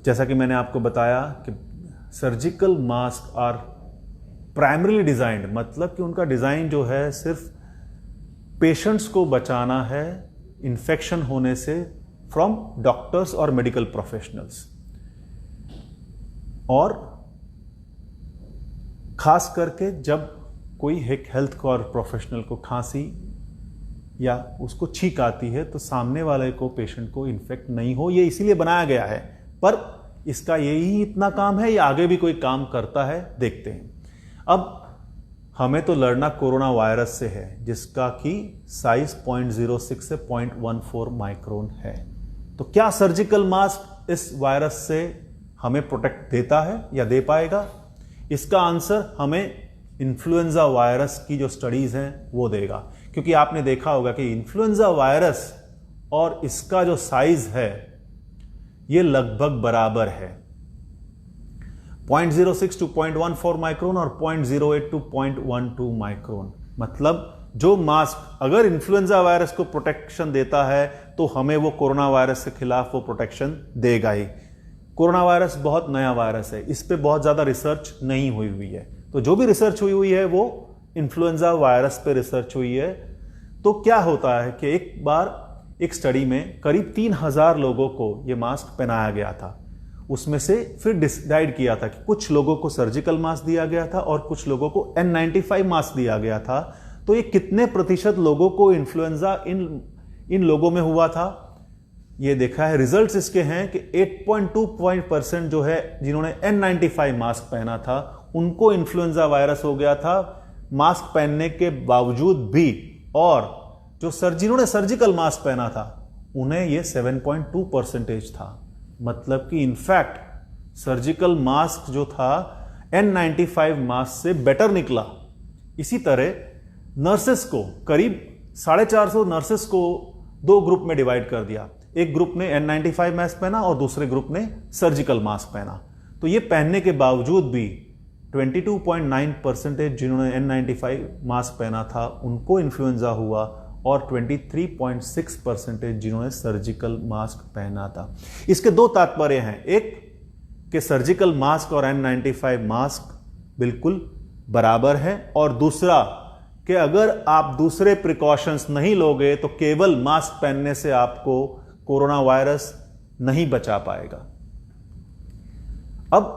जैसा कि मैंने आपको बताया कि surgical mask are primarily designed, मतलब कि उनका डिजाइन जो है सिर्फ पेशेंट्स को बचाना है इन्फेक्शन होने से फ्रॉम डॉक्टर्स और मेडिकल प्रोफेशनल्स। और खास करके जब कोई एक हेल्थ केयर प्रोफेशनल को खांसी या उसको छींक आती है तो सामने वाले को, पेशेंट को इन्फेक्ट नहीं हो, ये इसीलिए बनाया गया है। पर इसका यही इतना काम है या आगे भी कोई काम करता है, देखते हैं। अब हमें तो लड़ना कोरोना वायरस से है जिसका कि साइज 0.06 से 0.14 माइक्रोन है। तो क्या सर्जिकल मास्क इस वायरस से हमें प्रोटेक्ट देता है या दे पाएगा? इसका आंसर हमें इन्फ्लुएंजा वायरस की जो स्टडीज हैं वो देगा। क्योंकि आपने देखा होगा कि इन्फ्लुएंजा वायरस और इसका जो साइज है ये लगभग बराबर है, 0.06 टू 0.14 माइक्रोन और 0.08 टू 0.12 माइक्रोन। मतलब जो मास्क अगर इन्फ्लुएंजा वायरस को प्रोटेक्शन देता है तो हमें वो कोरोना वायरस के खिलाफ वो प्रोटेक्शन देगा ही। कोरोना वायरस बहुत नया वायरस है, इस पे बहुत ज्यादा रिसर्च नहीं हुई है। तो जो भी रिसर्च हुई है वो इन्फ्लुएंजा वायरस पे रिसर्च हुई है। तो क्या होता है कि एक बार एक स्टडी में करीब 3000 लोगों को ये मास्क पहनाया गया था। उसमें से फिर डिसाइड किया था कि कुछ लोगों को सर्जिकल मास्क दिया गया था और कुछ लोगों को N95 मास्क दिया गया था। तो ये कितने प्रतिशत लोगों को इन्फ्लुएंजा इन लोगों में हुआ था, ये देखा है। रिजल्ट्स इसके हैं कि 8.2% जो है जिन्होंने N95 मास्क पहना था उनको इन्फ्लुएंजा वायरस हो गया था मास्क पहनने के बावजूद भी, और जो जिन्होंने सर्जिकल मास्क पहना था उन्हें यह 7.2% था। मतलब कि इनफैक्ट सर्जिकल मास्क जो था N95 मास्क से बेटर निकला। इसी तरह नर्सेस को करीब 450 नर्सेस को दो ग्रुप में डिवाइड कर दिया। एक ग्रुप ने N95 मास्क पहना और दूसरे ग्रुप ने सर्जिकल मास्क पहना। तो ये पहनने के बावजूद भी 22.9% जिन्होंने N95 मास्क पहना था उनको इन्फ्लुएंजा हुआ और 23.6% जिन्होंने सर्जिकल मास्क पहना था। इसके दो तात्पर्य हैं, एक कि सर्जिकल मास्क और N95 मास्क बिल्कुल बराबर है, और दूसरा कि अगर आप दूसरे प्रिकॉशंस नहीं लोगे तो केवल मास्क पहनने से आपको कोरोना वायरस नहीं बचा पाएगा। अब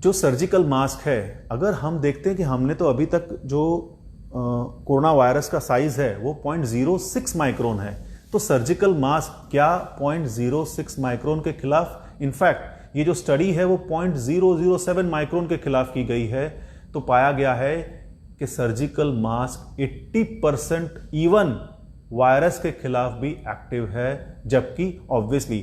जो सर्जिकल मास्क है, अगर हम देखते हैं कि हमने तो अभी तक जो कोरोना वायरस का साइज है वो 0.06 माइक्रोन है, तो सर्जिकल मास्क क्या 0.06 माइक्रोन के खिलाफ, इनफैक्ट ये जो स्टडी है वो 0.007 माइक्रोन के खिलाफ की गई है, तो पाया गया है कि सर्जिकल मास्क 80% इवन वायरस के खिलाफ भी एक्टिव है, जबकि obviously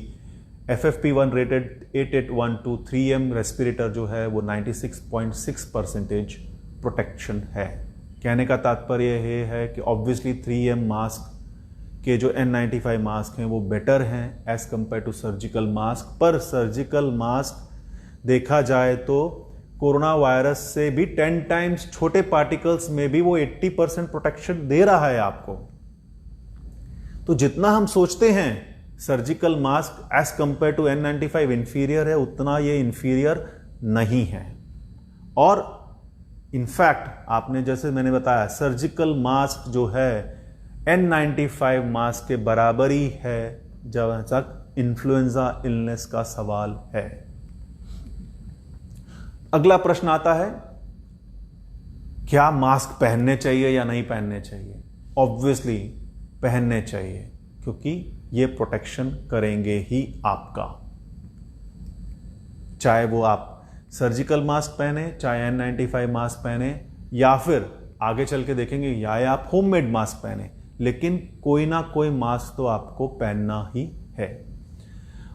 FFP1 rated 8812 3M respirator जो है वो 96.6% प्रोटेक्शन है। कहने का तात्पर्य ये है कि ऑब्वियसली 3M मास्क के जो N95 मास्क हैं वो बेटर हैं as compare to surgical mask, पर सर्जिकल मास्क देखा जाए तो कोरोना वायरस से भी 10 टाइम्स छोटे पार्टिकल्स में भी वो 80% प्रोटेक्शन दे रहा है आपको। तो जितना हम सोचते हैं surgical mask as compare to N95 inferior है, उतना ये इंफीरियर नहीं है। और इनफैक्ट आपने जैसे मैंने बताया सर्जिकल मास्क जो है N95 मास्क के बराबर ही है जब तक इन्फ्लुएंजा इलनेस का सवाल है। अगला प्रश्न आता है, क्या मास्क पहनने चाहिए या नहीं पहनने चाहिए? ऑब्वियसली पहनने चाहिए, क्योंकि ये प्रोटेक्शन करेंगे ही आपका, चाहे वो आप सर्जिकल मास्क पहने, चाहे N95 मास्क पहने, या फिर आगे चल के देखेंगे या आप होममेड मास्क पहने, लेकिन कोई ना कोई मास्क तो आपको पहनना ही है।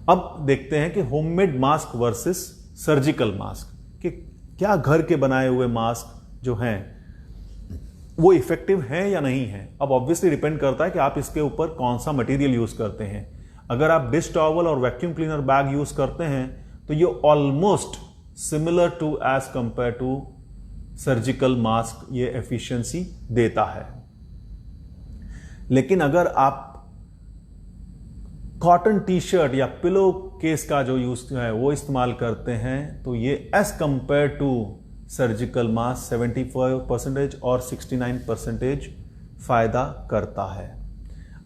अब देखते हैं कि homemade mask versus surgical mask, कि क्या घर के बनाए हुए मास्क जो हैं वो इफेक्टिव हैं या नहीं हैं। अब ऑब्वियसली डिपेंड करता है कि आप इसके ऊपर कौन सा मटेरियल यूज करते हैं। अगर आप डिश टॉवल और वैक्यूम क्लीनर बैग यूज करते हैं तो ये almost similar to as compare to surgical mask ये एफिशिएंसी देता है। लेकिन अगर आप कॉटन टी शर्ट या पिलो केस का जो यूज है वो इस्तेमाल करते हैं तो ये as compare to surgical mask 75% और 69% फायदा करता है।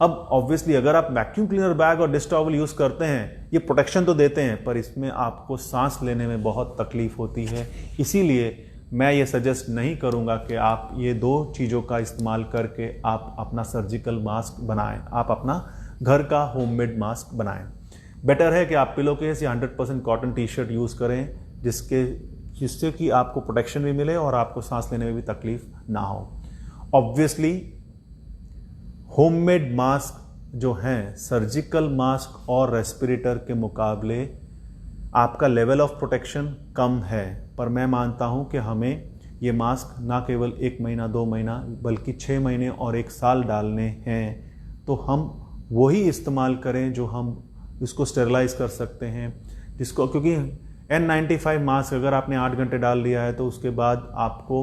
अब ऑब्वियसली अगर आप वैक्यूम क्लीनर बैग और डिश टॉवल यूज करते हैं, ये प्रोटेक्शन तो देते हैं पर इसमें आपको सांस लेने में बहुत तकलीफ होती है, इसीलिए मैं ये सजेस्ट नहीं करूंगा कि आप ये दो चीज़ों का इस्तेमाल करके आप अपना सर्जिकल मास्क बनाएं, आप अपना घर का होममेड मास्क बनाएं। बेटर है कि आप पिलो केस या 100% कॉटन टी शर्ट यूज़ करें जिससे कि आपको प्रोटेक्शन भी मिले और आपको सांस लेने में भी तकलीफ ना हो। ऑब्वियसली होममेड मास्क जो हैं सर्जिकल मास्क और रेस्पिरेटर के मुकाबले आपका लेवल ऑफ प्रोटेक्शन कम है, पर मैं मानता हूं कि हमें ये मास्क ना केवल 1 महीना 2 महीना बल्कि 6 महीने और 1 साल डालने हैं, तो हम वही इस्तेमाल करें जो हम इसको स्टेरलाइज कर सकते हैं, जिसको क्योंकि N95 मास्क अगर आपने 8 घंटे डाल लिया है तो उसके बाद आपको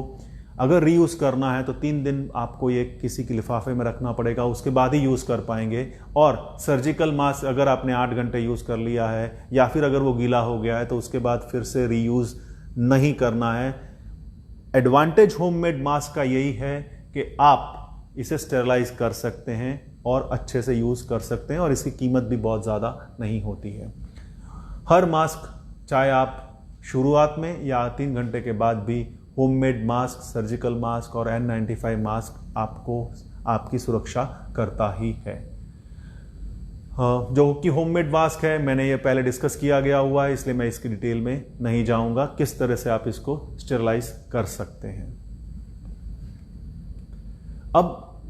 अगर रीयूज़ करना है तो 3 दिन आपको ये किसी के लिफाफे में रखना पड़ेगा, उसके बाद ही यूज़ कर पाएंगे। और सर्जिकल मास्क अगर आपने 8 घंटे यूज़ कर लिया है या फिर अगर वो गीला हो गया है तो उसके बाद फिर से रीयूज़ नहीं करना है। एडवांटेज होममेड मास्क का यही है कि आप इसे स्टेरलाइज कर सकते हैं और अच्छे से यूज़ कर सकते हैं और इसकी कीमत भी बहुत ज़्यादा नहीं होती है। हर मास्क चाहे आप शुरुआत में या 3 घंटे के बाद भी होममेड मास्क, सर्जिकल मास्क और N95 मास्क आपको आपकी सुरक्षा करता ही है। जो कि होममेड मास्क है मैंने ये पहले डिस्कस किया गया हुआ है, इसलिए मैं इसकी डिटेल में नहीं जाऊंगा किस तरह से आप इसको स्टेरलाइज कर सकते हैं। अब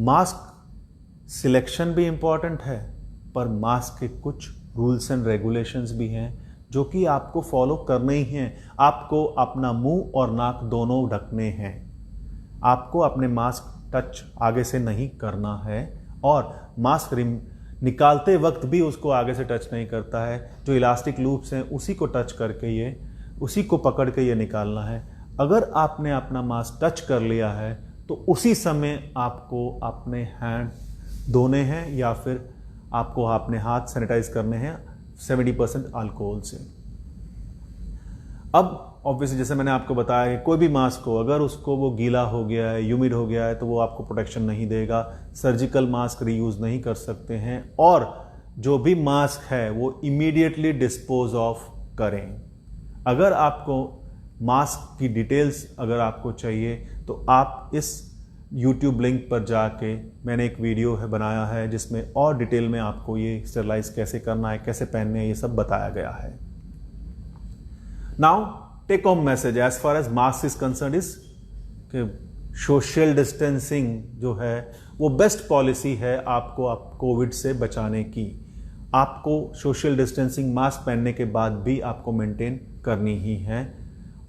मास्क सिलेक्शन भी इंपॉर्टेंट है, पर मास्क के कुछ रूल्स एंड रेगुलेशंस भी हैं जो कि आपको फॉलो करने ही हैं। आपको अपना मुंह और नाक दोनों ढकने हैं, आपको अपने मास्क टच आगे से नहीं करना है और मास्क निकालते वक्त भी उसको आगे से टच नहीं करता है। जो इलास्टिक लूप्स हैं उसी को टच करके उसी को पकड़ के ये निकालना है। अगर आपने अपना मास्क टच कर लिया है तो उसी समय आपको अपने हैंड धोने हैं या फिर आपको अपने हाथ सैनिटाइज करने हैं 70% अल्कोहल से। अब ऑब्वियसली जैसे मैंने आपको बताया कि कोई भी मास्क हो, अगर उसको वो गीला हो गया है, ह्यूमिड हो गया है, तो वो आपको प्रोटेक्शन नहीं देगा। सर्जिकल मास्क रीयूज़ नहीं कर सकते हैं, और जो भी मास्क है वो इमीडिएटली डिस्पोज ऑफ करें। अगर आपको मास्क की डिटेल्स अगर आपको चाहिए तो आप इस YouTube लिंक पर जाके मैंने एक वीडियो है बनाया है जिसमें और डिटेल में आपको ये स्टेरलाइज कैसे करना है, कैसे पहनने है, ये सब बताया गया है। Now take home message as far as mask is concern is कि सोशल डिस्टेंसिंग जो है वो बेस्ट पॉलिसी है आपको कोविड से बचाने की। आपको सोशल डिस्टेंसिंग मास्क पहनने के बाद भी आपको मेंटेन करनी ही है,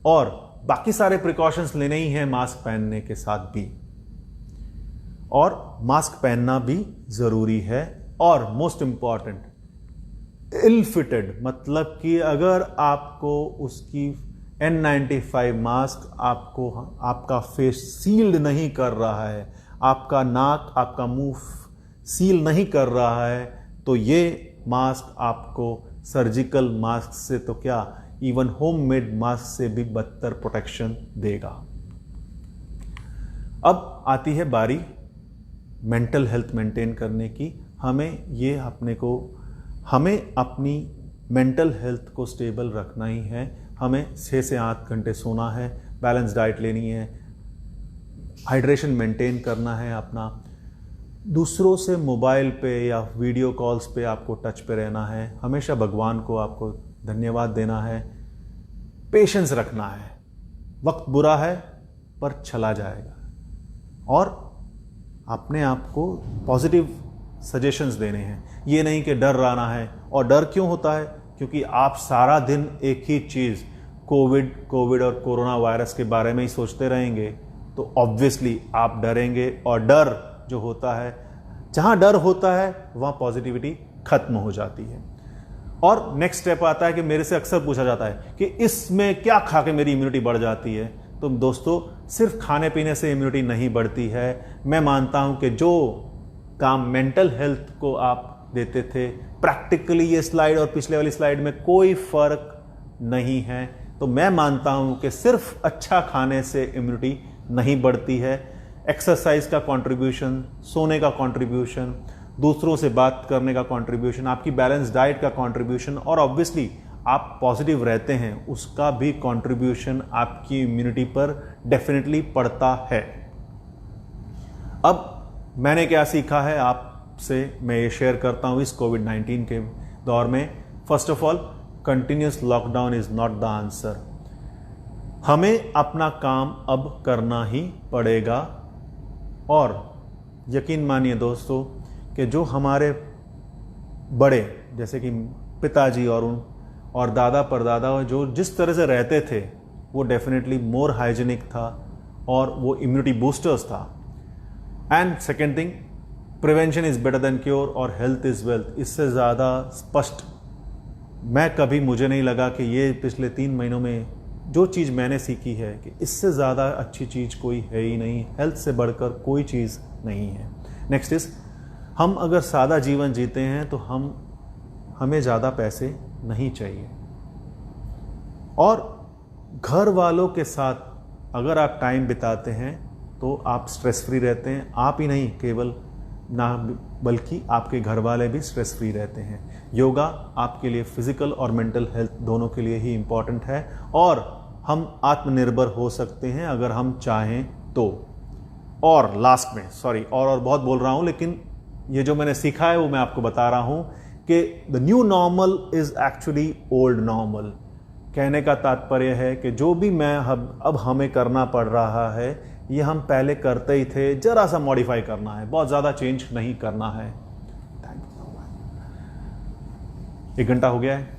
और बाकी सारे प्रिकॉशंस लेने ही हैं मास्क पहनने के साथ भी, और मास्क पहनना भी जरूरी है। और मोस्ट इंपॉर्टेंट इल फिटेड, मतलब कि अगर आपको उसकी N95 मास्क आपको आपका फेस सील्ड नहीं कर रहा है, आपका नाक आपका मुंह सील नहीं कर रहा है, तो ये मास्क आपको सर्जिकल मास्क से तो क्या, इवन होममेड मास्क से भी बदतर प्रोटेक्शन देगा। अब आती है बारी मेंटल हेल्थ मेंटेन करने की। हमें अपनी मेंटल हेल्थ को स्टेबल रखना ही है। हमें 6 से 8 घंटे सोना है, बैलेंस डाइट लेनी है, हाइड्रेशन मेंटेन करना है अपना, दूसरों से मोबाइल पे या वीडियो कॉल्स पे आपको टच पे रहना है, हमेशा भगवान को आपको धन्यवाद देना है, पेशेंस रखना है। वक्त बुरा है पर चला जाएगा, और अपने आप को पॉजिटिव सजेशंस देने हैं। ये नहीं कि डर रहना है। और डर क्यों होता है? क्योंकि आप सारा दिन एक ही चीज़ कोविड और कोरोना वायरस के बारे में ही सोचते रहेंगे तो ऑब्वियसली आप डरेंगे, और डर जो होता है, जहां डर होता है वहां पॉजिटिविटी खत्म हो जाती है। और नेक्स्ट स्टेप आता है कि मेरे से अक्सर पूछा जाता है कि इसमें क्या खा के मेरी इम्यूनिटी बढ़ जाती है। तो दोस्तों, सिर्फ खाने पीने से इम्यूनिटी नहीं बढ़ती है। मैं मानता हूं कि जो काम मेंटल हेल्थ को आप देते थे, प्रैक्टिकली ये स्लाइड और पिछले वाली स्लाइड में कोई फर्क नहीं है। तो मैं मानता हूं कि सिर्फ अच्छा खाने से इम्यूनिटी नहीं बढ़ती है। एक्सरसाइज का कंट्रीब्यूशन, सोने का कंट्रीब्यूशन, दूसरों से बात करने का कंट्रीब्यूशन, आपकी बैलेंस डाइट का कंट्रीब्यूशन, और ऑब्वियसली आप पॉजिटिव रहते हैं उसका भी कंट्रीब्यूशन आपकी इम्यूनिटी पर डेफिनेटली पड़ता है। अब मैंने क्या सीखा है आपसे मैं ये शेयर करता हूँ इस कोविड-19 के दौर में। First of all, continuous lockdown is not the answer. हमें अपना काम अब करना ही पड़ेगा। और यकीन मानिए दोस्तों कि जो हमारे बड़े जैसे कि पिताजी और दादा परदादा जो जिस तरह से रहते थे वो डेफिनेटली मोर हाइजीनिक था, और वो इम्यूनिटी बूस्टर्स था। And second thing, prevention is better than cure, और हेल्थ इज वेल्थ। इससे ज़्यादा स्पष्ट मुझे नहीं लगा कि ये पिछले 3 महीनों में जो चीज़ मैंने सीखी है कि इससे ज़्यादा अच्छी चीज़ कोई है ही नहीं। हेल्थ से बढ़कर कोई चीज़ नहीं है। नेक्स्ट इज, हम अगर सादा जीवन जीते हैं तो हमें ज़्यादा पैसे नहीं चाहिए, और घर वालों के साथ अगर आप टाइम बिताते हैं तो आप स्ट्रेस फ्री रहते हैं। आप ही नहीं केवल ना, बल्कि आपके घर वाले भी स्ट्रेस फ्री रहते हैं। योगा आपके लिए फिजिकल और मेंटल हेल्थ दोनों के लिए ही इम्पॉर्टेंट है, और हम आत्मनिर्भर हो सकते हैं अगर हम चाहें तो। और लास्ट में, सॉरी और बहुत बोल रहा हूं, लेकिन ये जो मैंने सीखा है वो मैं आपको बता रहा हूं कि the new normal is actually old normal. कहने का तात्पर्य है कि जो भी अब हमें करना पड़ रहा है ये हम पहले करते ही थे, जरा सा मॉडिफाई करना है, बहुत ज़्यादा चेंज नहीं करना है। 1 घंटा हो गया है।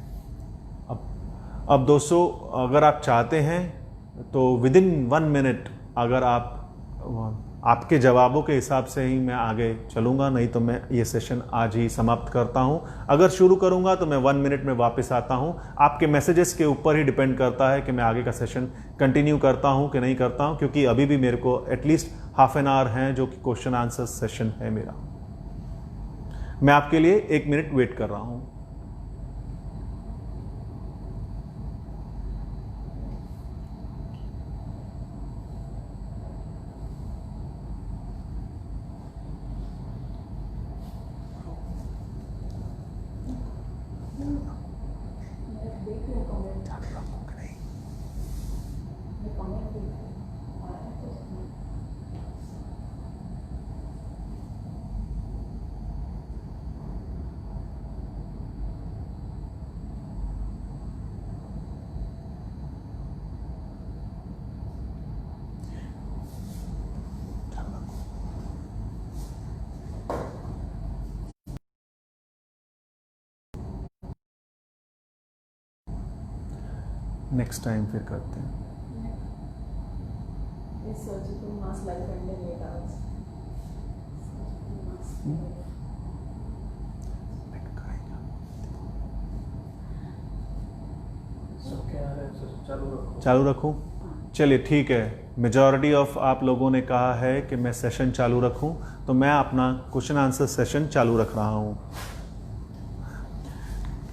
अब दोस्तों, अगर आप चाहते हैं तो विदिन 1 मिनट अगर आपके जवाबों के हिसाब से ही मैं आगे चलूँगा, नहीं तो मैं ये सेशन आज ही समाप्त करता हूँ। अगर शुरू करूँगा तो मैं 1 मिनट में वापस आता हूँ। आपके मैसेजेस के ऊपर ही डिपेंड करता है कि मैं आगे का सेशन कंटिन्यू करता हूँ कि नहीं करता हूँ, क्योंकि अभी भी मेरे को एटलीस्ट ½ एन आवर है जो कि क्वेश्चन आंसर सेशन है मेरा। मैं आपके लिए 1 मिनट वेट कर रहा हूँ। नेक्स्ट टाइम फिर करते हैं। सर्जिकल मास्क लाइफ एंडिंग में डांस चालू रखूं? चलिए ठीक है, मेजॉरिटी ऑफ आप लोगों ने कहा है कि मैं सेशन चालू रखूं, तो मैं अपना क्वेश्चन आंसर सेशन चालू रख रहा हूं।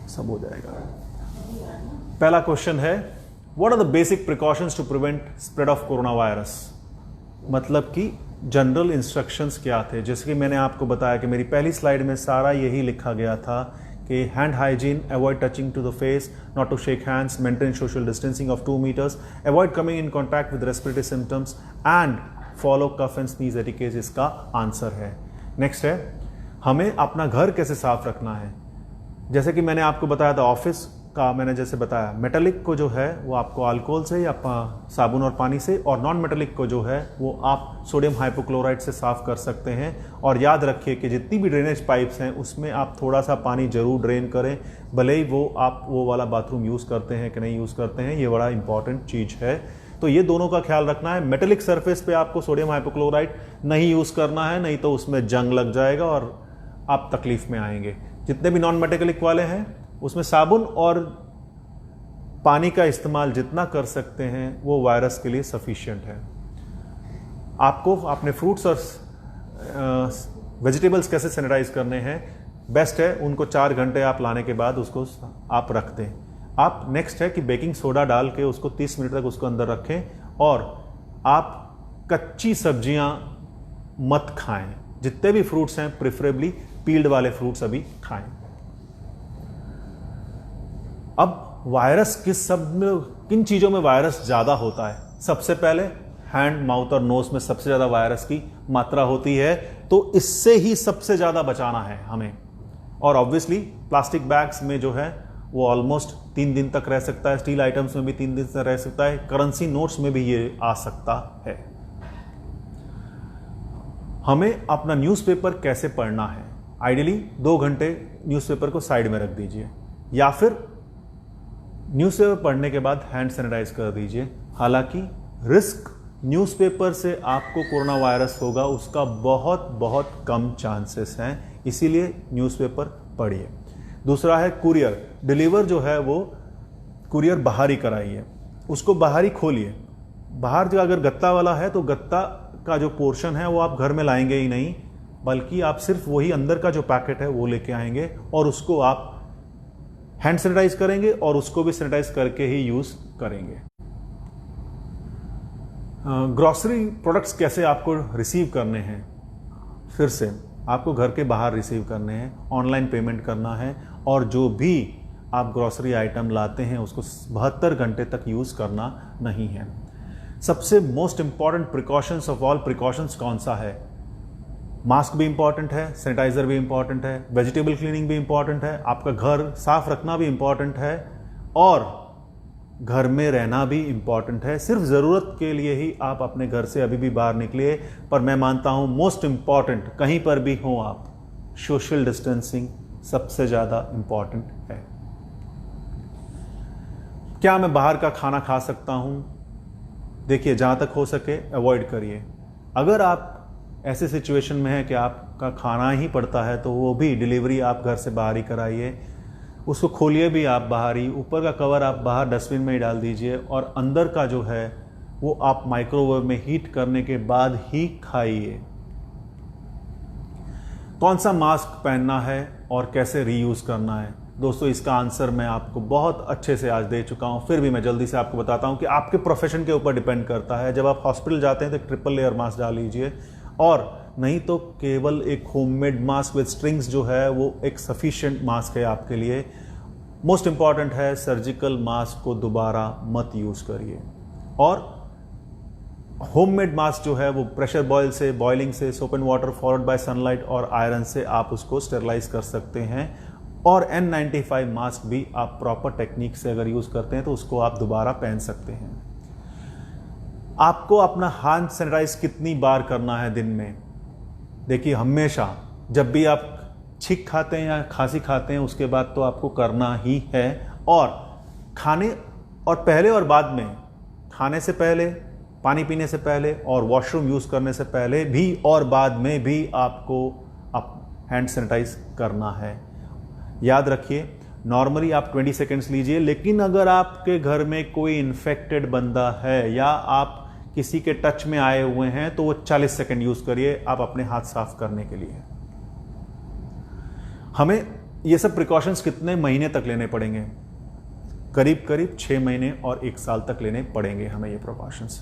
सब हो जाएगा। पहला क्वेश्चन है, what are the basic precautions to prevent spread of corona virus? मतलब कि जनरल इंस्ट्रक्शंस क्या थे? जैसे कि मैंने आपको बताया कि मेरी पहली स्लाइड में सारा यही लिखा गया था कि hand hygiene, avoid touching to the face, not to shake hands, maintain social distancing of 2 metres, avoid coming in contact with respiratory symptoms and follow cough and sneeze etiquettes. इसका आंसर है। Next है, हमें अपना घर कैसे साफ रखना है? जैसे कि मैंने आपको बताया था, ऑफिस का मैंने जैसे बताया, मेटालिक को जो है वो आपको अल्कोहल से या साबुन और पानी से, और नॉन मेटालिक को जो है वो आप सोडियम हाइपोक्लोराइड से साफ कर सकते हैं। और याद रखिए कि जितनी भी ड्रेनेज पाइप्स हैं उसमें आप थोड़ा सा पानी जरूर ड्रेन करें, भले ही वो आप वो वाला बाथरूम यूज़ करते हैं कि नहीं यूज़ करते हैं, ये बड़ा इंपॉर्टेंट चीज़ है। तो ये दोनों का ख्याल रखना है। मेटालिक सरफेस पे आपको सोडियम हाइपोक्लोराइड नहीं यूज़ करना है, नहीं तो उसमें जंग लग जाएगा और आप तकलीफ में आएंगे। जितने भी नॉन मेटालिक वाले हैं उसमें साबुन और पानी का इस्तेमाल जितना कर सकते हैं वो वायरस के लिए सफिशिएंट है। आपको अपने फ्रूट्स और वेजिटेबल्स कैसे सैनिटाइज करने हैं? बेस्ट है उनको 4 घंटे आप लाने के बाद उसको आप रख दें। आप नेक्स्ट है कि बेकिंग सोडा डाल के उसको 30 मिनट तक उसको अंदर रखें, और आप कच्ची सब्जियां मत खाएं। जितने भी फ्रूट्स हैं प्रेफरेबली पील्ड वाले फ्रूट्स अभी खाएं। अब वायरस किन चीजों में वायरस ज्यादा होता है? सबसे पहले हैंड, माउथ और नोज में सबसे ज्यादा वायरस की मात्रा होती है, तो इससे ही सबसे ज्यादा बचाना है हमें। और ऑब्वियसली प्लास्टिक बैग्स में जो है वो ऑलमोस्ट 3 दिन तक रह सकता है, स्टील आइटम्स में भी 3 दिन तक रह सकता है, करेंसी नोट्स में भी ये आ सकता है। हमें अपना न्यूज़पेपर कैसे पढ़ना है? आइडियली 2 घंटे न्यूज़पेपर को साइड में रख दीजिए, या फिर न्यूज़पेपर पढ़ने के बाद हैंड सैनिटाइज कर दीजिए। हालांकि रिस्क न्यूज़पेपर से आपको कोरोना वायरस होगा उसका बहुत बहुत कम चांसेस हैं, इसीलिए न्यूज़पेपर पढ़िए। दूसरा है कुरियर डिलीवर, जो है वो कुरियर बाहर ही कराइए, उसको बाहर ही खोलिए। बाहर जो अगर गत्ता वाला है तो गत्ता का जो पोर्शन है वो आप घर में लाएंगे ही नहीं, बल्कि आप सिर्फ वही अंदर का जो पैकेट है वो लेके आएंगे और उसको आप हैंड सैनिटाइज करेंगे और उसको भी सैनिटाइज करके ही यूज करेंगे। ग्रॉसरी प्रोडक्ट्स कैसे आपको रिसीव करने हैं? फिर से आपको घर के बाहर रिसीव करने हैं, ऑनलाइन पेमेंट करना है, और जो भी आप ग्रॉसरी आइटम लाते हैं उसको 72 घंटे तक यूज करना नहीं है। सबसे most important precautions of all precautions कौन सा है? मास्क भी इंपॉर्टेंट है, सैनिटाइजर भी इंपॉर्टेंट है, वेजिटेबल क्लीनिंग भी इंपॉर्टेंट है, आपका घर साफ रखना भी इंपॉर्टेंट है, और घर में रहना भी इंपॉर्टेंट है। सिर्फ ज़रूरत के लिए ही आप अपने घर से अभी भी बाहर निकलिए, पर मैं मानता हूं मोस्ट इंपॉर्टेंट कहीं पर भी हो आप, सोशल डिस्टेंसिंग सबसे ज़्यादा इंपॉर्टेंट है। क्या मैं बाहर का खाना खा सकता हूं? देखिए, जहां तक हो सके अवॉइड करिए। अगर आप ऐसे सिचुएशन में है कि आपका खाना ही पड़ता है तो वो भी डिलीवरी आप घर से बाहर ही कराइए, उसको खोलिए भी आप बाहर ही, ऊपर का कवर आप बाहर डस्टबिन में ही डाल दीजिए, और अंदर का जो है वो आप माइक्रोवेव में हीट करने के बाद ही खाइए। कौन सा मास्क पहनना है और कैसे रीयूज करना है? दोस्तों, इसका आंसर मैं आपको बहुत अच्छे से आज दे चुका हूं, फिर भी मैं जल्दी से आपको बताता हूं कि आपके प्रोफेशन के ऊपर डिपेंड करता है। जब आप हॉस्पिटल जाते हैं तो ट्रिपल लेयर मास्क डाल लीजिए, और नहीं तो केवल एक होममेड मास्क विद स्ट्रिंग्स जो है वो एक सफिशिएंट मास्क है आपके लिए। मोस्ट इंपॉर्टेंट है, सर्जिकल मास्क को दोबारा मत यूज करिए, और होममेड मास्क जो है वो प्रेशर बॉइलिंग से soap and water followed by sunlight और आयरन से आप उसको स्टेरलाइज कर सकते हैं। और N95 मास्क भी आप प्रॉपर टेक्निक से अगर यूज करते हैं तो उसको आप दोबारा पहन सकते हैं। आपको अपना हाथ सैनिटाइज कितनी बार करना है दिन में? देखिए, हमेशा जब भी आप छींक खाते हैं या खांसी खाते हैं उसके बाद तो आपको करना ही है, और खाने और पहले और बाद में, खाने से पहले, पानी पीने से पहले और वॉशरूम यूज़ करने से पहले भी और बाद में भी आपको हैंड सैनिटाइज करना है। याद रखिए, नॉर्मली आप 20 सेकेंड्स लीजिए, लेकिन अगर आपके घर में कोई इन्फेक्टेड बंदा है या आप किसी के टच में आए हुए हैं तो वो 40 सेकेंड यूज़ करिए आप अपने हाथ साफ करने के लिए। हमें ये सब प्रिकॉशंस कितने महीने तक लेने पड़ेंगे? करीब करीब 6 महीने और 1 साल तक लेने पड़ेंगे हमें ये प्रिकॉशंस।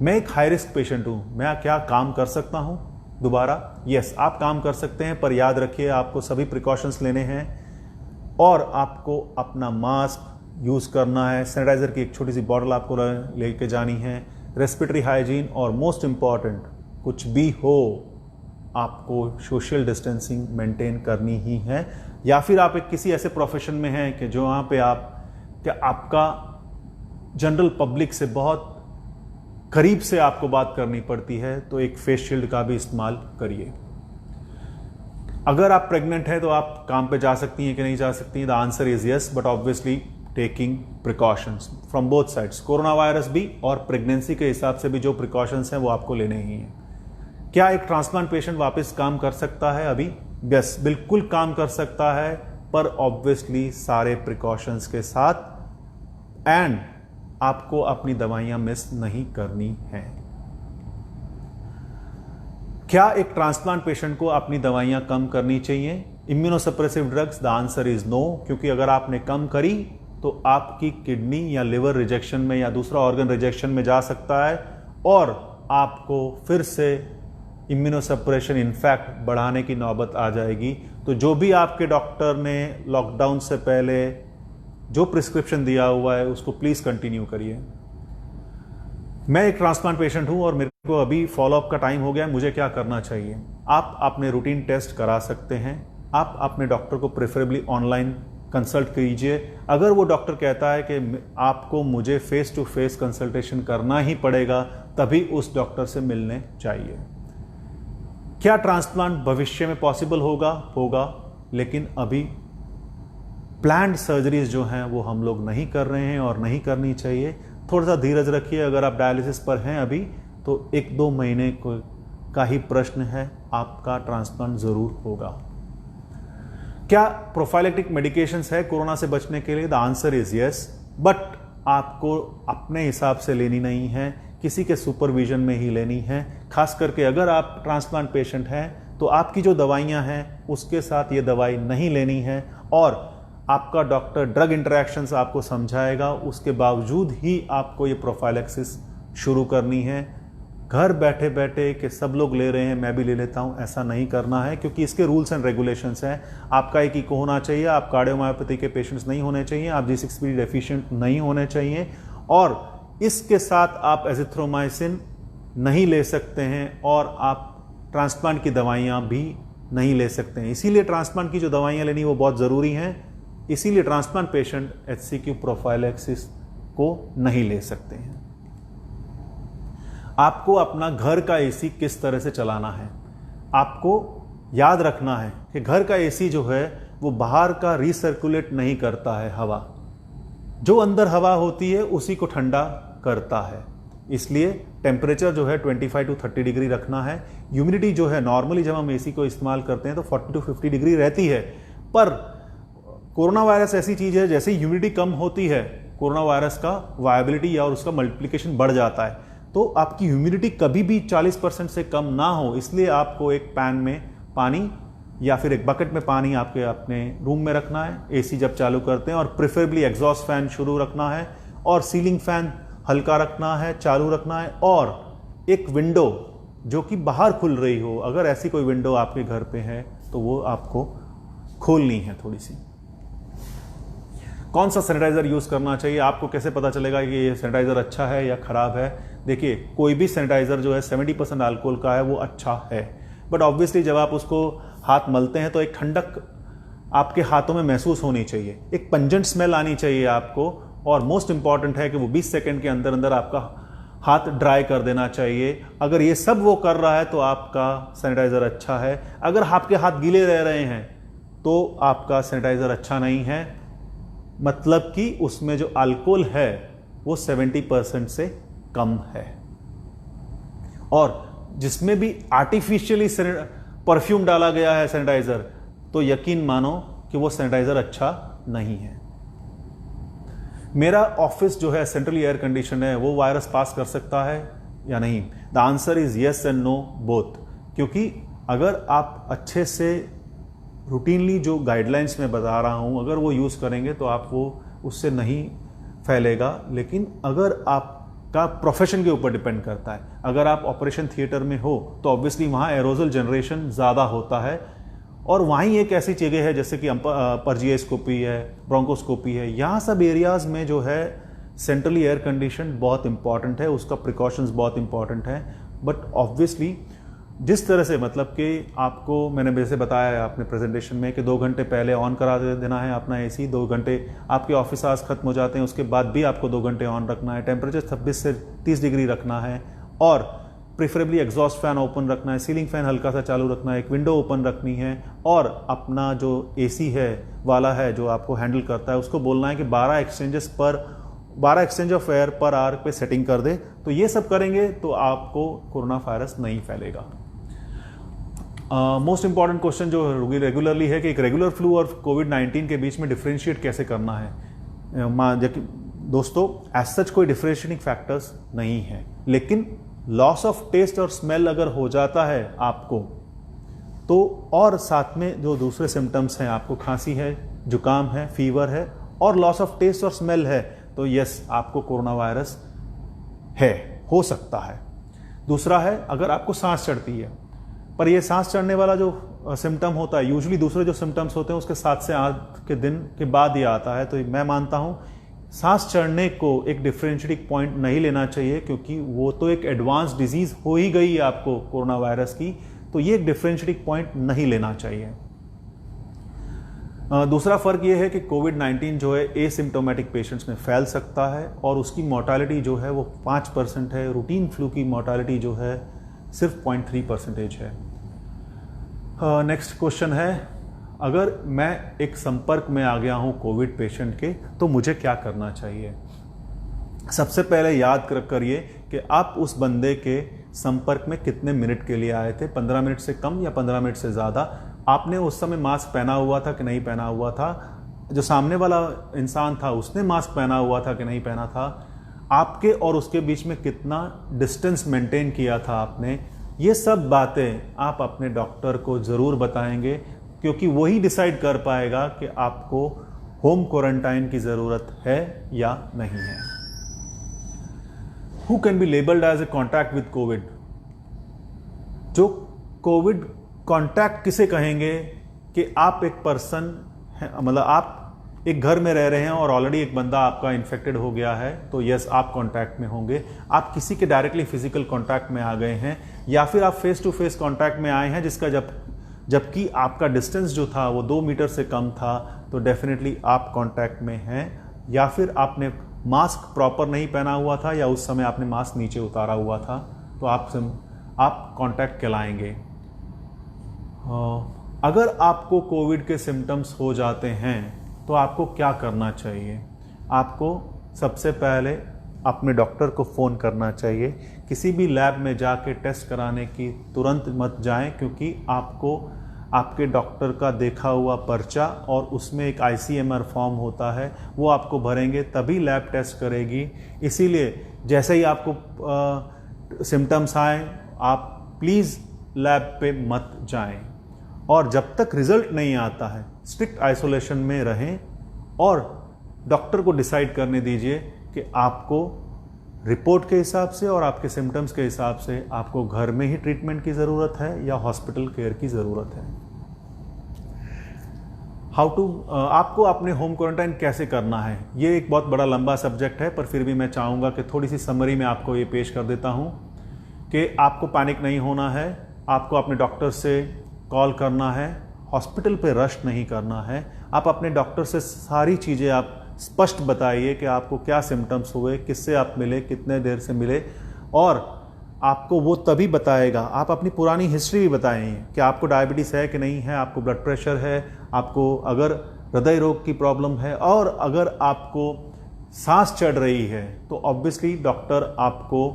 मैं एक हाई रिस्क पेशेंट हूँ, मैं क्या काम कर सकता हूँ दोबारा? यस, आप काम कर सकते हैं, पर याद रखिए आपको सभी प्रिकॉशंस लेने हैं और आपको अपना मास्क यूज़ करना है, सैनिटाइज़र की एक छोटी सी बॉटल आपको लेके जानी है, रेस्पिरेटरी हाइजीन, और मोस्ट इम्पॉर्टेंट, कुछ भी हो आपको सोशल डिस्टेंसिंग मेंटेन करनी ही है। या फिर आप एक किसी ऐसे प्रोफेशन में हैं कि जो वहाँ पे आपका जनरल पब्लिक से बहुत करीब से आपको बात करनी पड़ती है, तो एक फेस शील्ड का भी इस्तेमाल करिए। अगर आप प्रेग्नेंट हैं तो आप काम पे जा सकती हैं कि नहीं जा सकती हैं? The answer is yes, but obviously taking precautions from both sides, corona virus भी और प्रेगनेंसी के हिसाब से भी जो प्रिकॉशंस हैं वो आपको लेने ही हैं। क्या एक ट्रांसप्लांट पेशेंट वापस काम कर सकता है अभी? यस, बिल्कुल काम कर सकता है, पर ऑब्वियसली सारे प्रिकॉशंस के साथ, एंड आपको अपनी दवाइयां मिस नहीं करनी है। क्या एक ट्रांसप्लांट पेशेंट को अपनी दवाइयां कम करनी चाहिए, immunosuppressive drugs? The answer is no, क्योंकि अगर आपने कम करी तो आपकी किडनी या लिवर रिजेक्शन में या दूसरा ऑर्गन रिजेक्शन में जा सकता है और आपको फिर से इम्यूनोसप्रेशन इनफैक्ट बढ़ाने की नौबत आ जाएगी। तो जो भी आपके डॉक्टर ने लॉकडाउन से पहले जो प्रिस्क्रिप्शन दिया हुआ है उसको प्लीज़ कंटिन्यू करिए। मैं एक ट्रांसप्लांट पेशेंट हूं और मेरे को अभी फॉलोअप का टाइम हो गया है, मुझे क्या करना चाहिए? आप अपने रूटीन टेस्ट करा सकते हैं, आप अपने डॉक्टर को प्रेफरेबली ऑनलाइन कंसल्ट कीजिए। अगर वो डॉक्टर कहता है कि आपको मुझे फेस टू फेस कंसल्टेशन करना ही पड़ेगा, तभी उस डॉक्टर से मिलने चाहिए। क्या ट्रांसप्लांट भविष्य में पॉसिबल होगा, लेकिन अभी प्लान्ड सर्जरीज जो हैं वो हम लोग नहीं कर रहे हैं और नहीं करनी चाहिए। थोड़ा सा धीरज रखिए, अगर आप डायलिसिस पर हैं अभी तो 1-2 महीने का ही प्रश्न है, आपका ट्रांसप्लांट ज़रूर होगा। क्या प्रोफाइलेक्टिक मेडिकेशंस है कोरोना से बचने के लिए? The answer is yes, but आपको अपने हिसाब से लेनी नहीं है, किसी के सुपरविजन में ही लेनी है। खास करके अगर आप ट्रांसप्लांट पेशेंट हैं तो आपकी जो दवाइयां हैं उसके साथ ये दवाई नहीं लेनी है और आपका डॉक्टर ड्रग इंटरैक्शंस आपको समझाएगा, उसके बावजूद ही आपको ये प्रोफाइलेक्सिस शुरू करनी है। घर बैठे बैठे कि सब लोग ले रहे हैं मैं भी ले लेता हूं, ऐसा नहीं करना है, क्योंकि इसके रूल्स एंड रेगुलेशंस हैं। आपका एक इको होना चाहिए, आप कार्डियोमायोपैथी के पेशेंट्स नहीं होने चाहिए, आप G6PD डेफिशिएंट नहीं होने चाहिए, और इसके साथ आप एजिथ्रोमाइसिन नहीं ले सकते हैं और आप ट्रांसप्लांट की दवाइयाँ भी नहीं ले सकते हैं। इसीलिए ट्रांसप्लांट की जो दवाइयाँ लेनी वो बहुत ज़रूरी हैं, इसीलिए ट्रांसप्लांट पेशेंट HCQ प्रोफाइलेक्सिस को नहीं ले सकते हैं। आपको अपना घर का एसी किस तरह से चलाना है, आपको याद रखना है कि घर का एसी जो है वो बाहर का रिसर्कुलेट नहीं करता है हवा, जो अंदर हवा होती है उसी को ठंडा करता है। इसलिए टेम्परेचर जो है 25 to 30 डिग्री रखना है। ह्यूमिडिटी जो है नॉर्मली जब हम एसी को इस्तेमाल करते हैं तो 40 to 50 डिग्री रहती है, पर कोरोना वायरस ऐसी चीज़ है जैसे ह्यूमिडिटी कम होती है कोरोना वायरस का वायबिलिटी या और उसका मल्टीप्लिकेशन बढ़ जाता है। तो आपकी ह्यूमिडिटी कभी भी 40% से कम ना हो, इसलिए आपको एक पैन में पानी या फिर एक बकेट में पानी आपके अपने रूम में रखना है एसी जब चालू करते हैं, और प्रेफरेबली एग्जॉस्ट फैन शुरू रखना है और सीलिंग फैन हल्का रखना है, चालू रखना है, और एक विंडो जो कि बाहर खुल रही हो, अगर ऐसी कोई विंडो आपके घर पे है तो वो आपको खोलनी है थोड़ी सी। कौन सा सैनिटाइज़र यूज़ करना चाहिए, आपको कैसे पता चलेगा कि ये सैनिटाइज़र अच्छा है या ख़राब है? देखिए, कोई भी सैनिटाइज़र जो है 70% अल्कोहल का है वो अच्छा है, बट ऑब्वियसली जब आप उसको हाथ मलते हैं तो एक ठंडक आपके हाथों में महसूस होनी चाहिए, एक पंजेंट स्मेल आनी चाहिए आपको, और मोस्ट इंपॉर्टेंट है कि वो 20 सेकेंड के अंदर अंदर आपका हाथ ड्राई कर देना चाहिए। अगर ये सब वो कर रहा है तो आपका सैनिटाइज़र अच्छा है। अगर आपके हाथ गीले रह रहे हैं तो आपका सैनिटाइज़र अच्छा नहीं है, मतलब कि उसमें जो अल्कोहल है वो 70% से कम है। और जिसमें भी आर्टिफिशियली परफ्यूम डाला गया है सैनिटाइजर, तो यकीन मानो कि वो सैनिटाइजर अच्छा नहीं है। मेरा ऑफिस जो है सेंट्रली एयर कंडीशन है, वो वायरस पास कर सकता है या नहीं? The answer is yes and no both. क्योंकि अगर आप अच्छे से रूटीनली जो गाइडलाइंस में बता रहा हूं, अगर वो यूज़ करेंगे तो आप वो उससे नहीं फैलेगा। लेकिन अगर आपका प्रोफेशन के ऊपर डिपेंड करता है, अगर आप ऑपरेशन थिएटर में हो तो ऑब्वियसली वहाँ एरोजल जनरेशन ज़्यादा होता है। और वहीं एक ऐसी जगह है जैसे कि परजियोस्कोपी है, ब्रोंकोस्कोपी है, यहाँ सब एरियाज़ में जो है सेंट्रली एयर कंडीशन बहुत इंपॉर्टेंट है, उसका प्रिकॉशंस बहुत इंपॉर्टेंट है। बट ऑब्वियसली जिस तरह से मतलब कि आपको मैंने वैसे बताया है अपने प्रेजेंटेशन में कि 2 घंटे पहले ऑन करा देना है अपना एसी, 2 घंटे आपके ऑफिस आवर्स खत्म हो जाते हैं, उसके बाद भी आपको 2 घंटे ऑन रखना है, टेम्परेचर 26 से 30 डिग्री रखना है, और प्रिफरेबली एग्जॉस्ट फैन ओपन रखना है, सीलिंग फैन हल्का सा चालू रखना है, एक विंडो ओपन रखनी है, और अपना जो एसी है वाला है जो आपको हैंडल करता है उसको बोलना है कि 12 exchange of air per hour पे सेटिंग कर दे। तो ये सब करेंगे तो आपको कोरोना वायरस नहीं फैलेगा। मोस्ट इंपॉर्टेंट क्वेश्चन जो रेगुलरली है कि एक रेगुलर फ्लू और कोविड-19 के बीच में डिफ्रेंशिएट कैसे करना है। दोस्तों, एज सच कोई डिफ्रेंशिएटिंग फैक्टर्स नहीं है, लेकिन लॉस ऑफ टेस्ट और स्मेल अगर हो जाता है आपको तो, और साथ में जो दूसरे सिम्टम्स हैं, आपको खांसी है, जुकाम है, फीवर है और लॉस ऑफ टेस्ट और स्मेल है, तो यस आपको कोरोना वायरस है, हो सकता है। दूसरा है अगर आपको सांस चढ़ती है, पर ये सांस चढ़ने वाला जो सिम्टम होता है यूजुअली दूसरे जो सिम्टम्स होते हैं उसके 7 से 8 के दिन के बाद ही आता है। तो मैं मानता हूँ सांस चढ़ने को एक डिफरेंशिएटिंग पॉइंट नहीं लेना चाहिए, क्योंकि वो तो एक एडवांस डिजीज हो ही गई है आपको कोरोना वायरस की, तो ये एक डिफरेंशिएटिंग पॉइंट नहीं लेना चाहिए। दूसरा फर्क ये है कि कोविड-19 जो है एसिम्प्टोमेटिक पेशेंट्स में फैल सकता है और उसकी मोर्टालिटी जो है वो 5% है। रूटीन फ्लू की मोर्टालिटी जो है सिर्फ 0.3% है। नेक्स्ट क्वेश्चन है, अगर मैं एक संपर्क में आ गया हूं कोविड पेशेंट के तो मुझे क्या करना चाहिए? सबसे पहले याद करिए कि आप उस बंदे के संपर्क में कितने मिनट के लिए आए थे, 15 मिनट से कम या 15 मिनट से ज़्यादा। आपने उस समय मास्क पहना हुआ था कि नहीं पहना हुआ था? जो सामने वाला इंसान था उसने मास्क पहना हुआ था कि नहीं पहना था? आपके और उसके बीच में कितना डिस्टेंस मेंटेन किया था आपने? ये सब बातें आप अपने डॉक्टर को ज़रूर बताएंगे, क्योंकि वही डिसाइड कर पाएगा कि आपको होम क्वारंटाइन की ज़रूरत है या नहीं है। Who can be labelled as a contact with covid? जो कोविड कॉन्टैक्ट किसे कहेंगे कि आप एक पर्सन है, मतलब आप एक घर में रह रहे हैं और ऑलरेडी एक बंदा आपका इन्फेक्टेड हो गया है, तो यस आप कांटेक्ट में होंगे। आप किसी के डायरेक्टली फिजिकल कांटेक्ट में आ गए हैं या फिर आप फेस टू फेस कांटेक्ट में आए हैं जिसका जबकि आपका डिस्टेंस जो था वो 2 मीटर से कम था, तो डेफिनेटली आप कांटेक्ट में हैं। या फिर आपने मास्क प्रॉपर नहीं पहना हुआ था या उस समय आपने मास्क नीचे उतारा हुआ था, तो आप कांटेक्ट कहलाएंगे। अगर आपको कोविड के सिम्टम्स हो जाते हैं तो आपको क्या करना चाहिए? आपको सबसे पहले अपने डॉक्टर को फ़ोन करना चाहिए। किसी भी लैब में जाके टेस्ट कराने की तुरंत मत जाएं, क्योंकि आपको आपके डॉक्टर का देखा हुआ पर्चा और उसमें एक ICMR फॉर्म होता है, वो आपको भरेंगे तभी लैब टेस्ट करेगी। इसीलिए जैसे ही आपको सिम्टम्स आए आप प्लीज़ लैब पे मत जाएं, और जब तक रिजल्ट नहीं आता है स्ट्रिक्ट आइसोलेशन में रहें और डॉक्टर को डिसाइड करने दीजिए कि आपको रिपोर्ट के हिसाब से और आपके सिम्टम्स के हिसाब से आपको घर में ही ट्रीटमेंट की ज़रूरत है या हॉस्पिटल केयर की ज़रूरत है। आपको अपने होम क्वारंटाइन कैसे करना है, ये एक बहुत बड़ा लंबा सब्जेक्ट है, पर फिर भी मैं चाहूँगा कि थोड़ी सी समरी में आपको ये पेश कर देता हूँ कि आपको पैनिक नहीं होना है। आपको अपने डॉक्टर से कॉल करना है, हॉस्पिटल पे रश नहीं करना है। आप अपने डॉक्टर से सारी चीज़ें आप स्पष्ट बताइए कि आपको क्या सिम्टम्स हुए, किससे आप मिले, कितने देर से मिले, और आपको वो तभी बताएगा। आप अपनी पुरानी हिस्ट्री भी बताएं कि आपको डायबिटीज़ है कि नहीं है, आपको ब्लड प्रेशर है, आपको अगर हृदय रोग की प्रॉब्लम है, और अगर आपको सांस चढ़ रही है तो ऑब्वियसली डॉक्टर आपको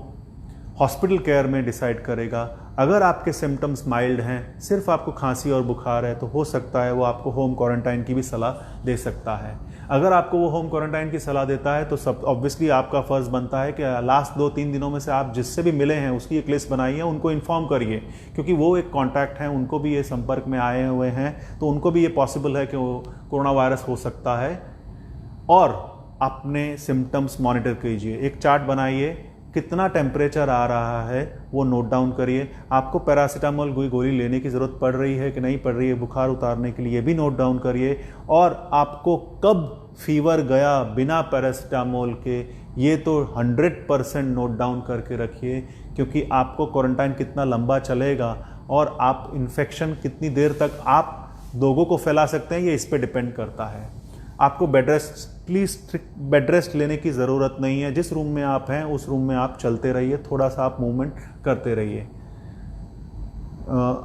हॉस्पिटल केयर में डिसाइड करेगा। अगर आपके सिम्टम्स माइल्ड हैं, सिर्फ आपको खांसी और बुखार है, तो हो सकता है वो आपको होम क्वारंटाइन की भी सलाह दे सकता है। अगर आपको वो होम क्वारंटाइन की सलाह देता है तो सब ऑब्वियसली आपका फ़र्ज़ बनता है कि लास्ट 2-3 दिनों में से आप जिससे भी मिले हैं उसकी एक लिस्ट बनाइए, उनको इन्फॉर्म करिए, क्योंकि वो एक कॉन्टैक्ट हैं, उनको भी ये संपर्क में आए हुए हैं, तो उनको भी ये पॉसिबल है कि वो कोरोना वायरस हो सकता है। और अपने सिम्टम्स मॉनिटर कीजिए, एक चार्ट बनाइए, कितना टेम्परेचर आ रहा है वो नोट डाउन करिए। आपको पैरासीटामोल कोई गोली लेने की ज़रूरत पड़ रही है कि नहीं पड़ रही है बुखार उतारने के लिए, भी नोट डाउन करिए। और आपको कब फीवर गया बिना पैरासीटामोल के, ये तो 100% नोट डाउन करके रखिए, क्योंकि आपको क्वारंटाइन कितना लंबा चलेगा और आप इन्फेक्शन कितनी देर तक आप लोगों को फैला सकते हैं, ये इस पर डिपेंड करता है। आपको bed rest, please bed rest लेने की ज़रूरत नहीं है। जिस रूम में आप हैं उस रूम में आप चलते रहिए, थोड़ा सा आप मूवमेंट करते रहिए।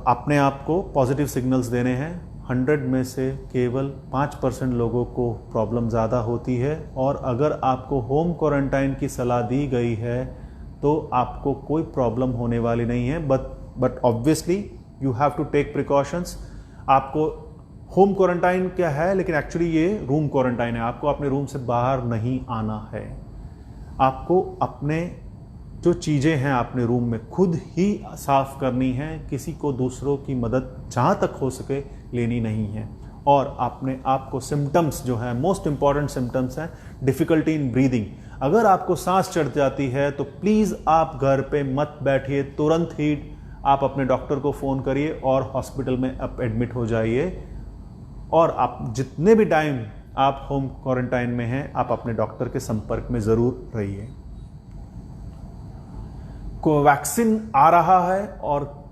अपने आप को पॉजिटिव सिग्नल्स देने हैं। 100 में से केवल 5% लोगों को प्रॉब्लम ज़्यादा होती है, और अगर आपको होम क्वारंटाइन की सलाह दी गई है तो आपको कोई प्रॉब्लम होने वाली नहीं है। But obviously you have to take precautions. आपको होम क्वारंटाइन क्या है, लेकिन एक्चुअली ये रूम क्वारंटाइन है। आपको अपने रूम से बाहर नहीं आना है। आपको अपने जो चीज़ें हैं अपने रूम में खुद ही साफ करनी है, किसी को दूसरों की मदद जहाँ तक हो सके लेनी नहीं है। और अपने आप को सिम्टम्स जो है, मोस्ट इंपॉर्टेंट सिम्टम्स हैं डिफ़िकल्टी इन ब्रीदिंग। अगर आपको सांस चढ़ जाती है तो प्लीज़ आप घर पे मत बैठिए, तुरंत ही आप अपने डॉक्टर को फ़ोन करिए और हॉस्पिटल में आप एडमिट हो जाइए। और आप जितने भी टाइम आप होम क्वारंटाइन में हैं, आप अपने डॉक्टर के संपर्क में ज़रूर रहिए। वैक्सीन आ रहा है, और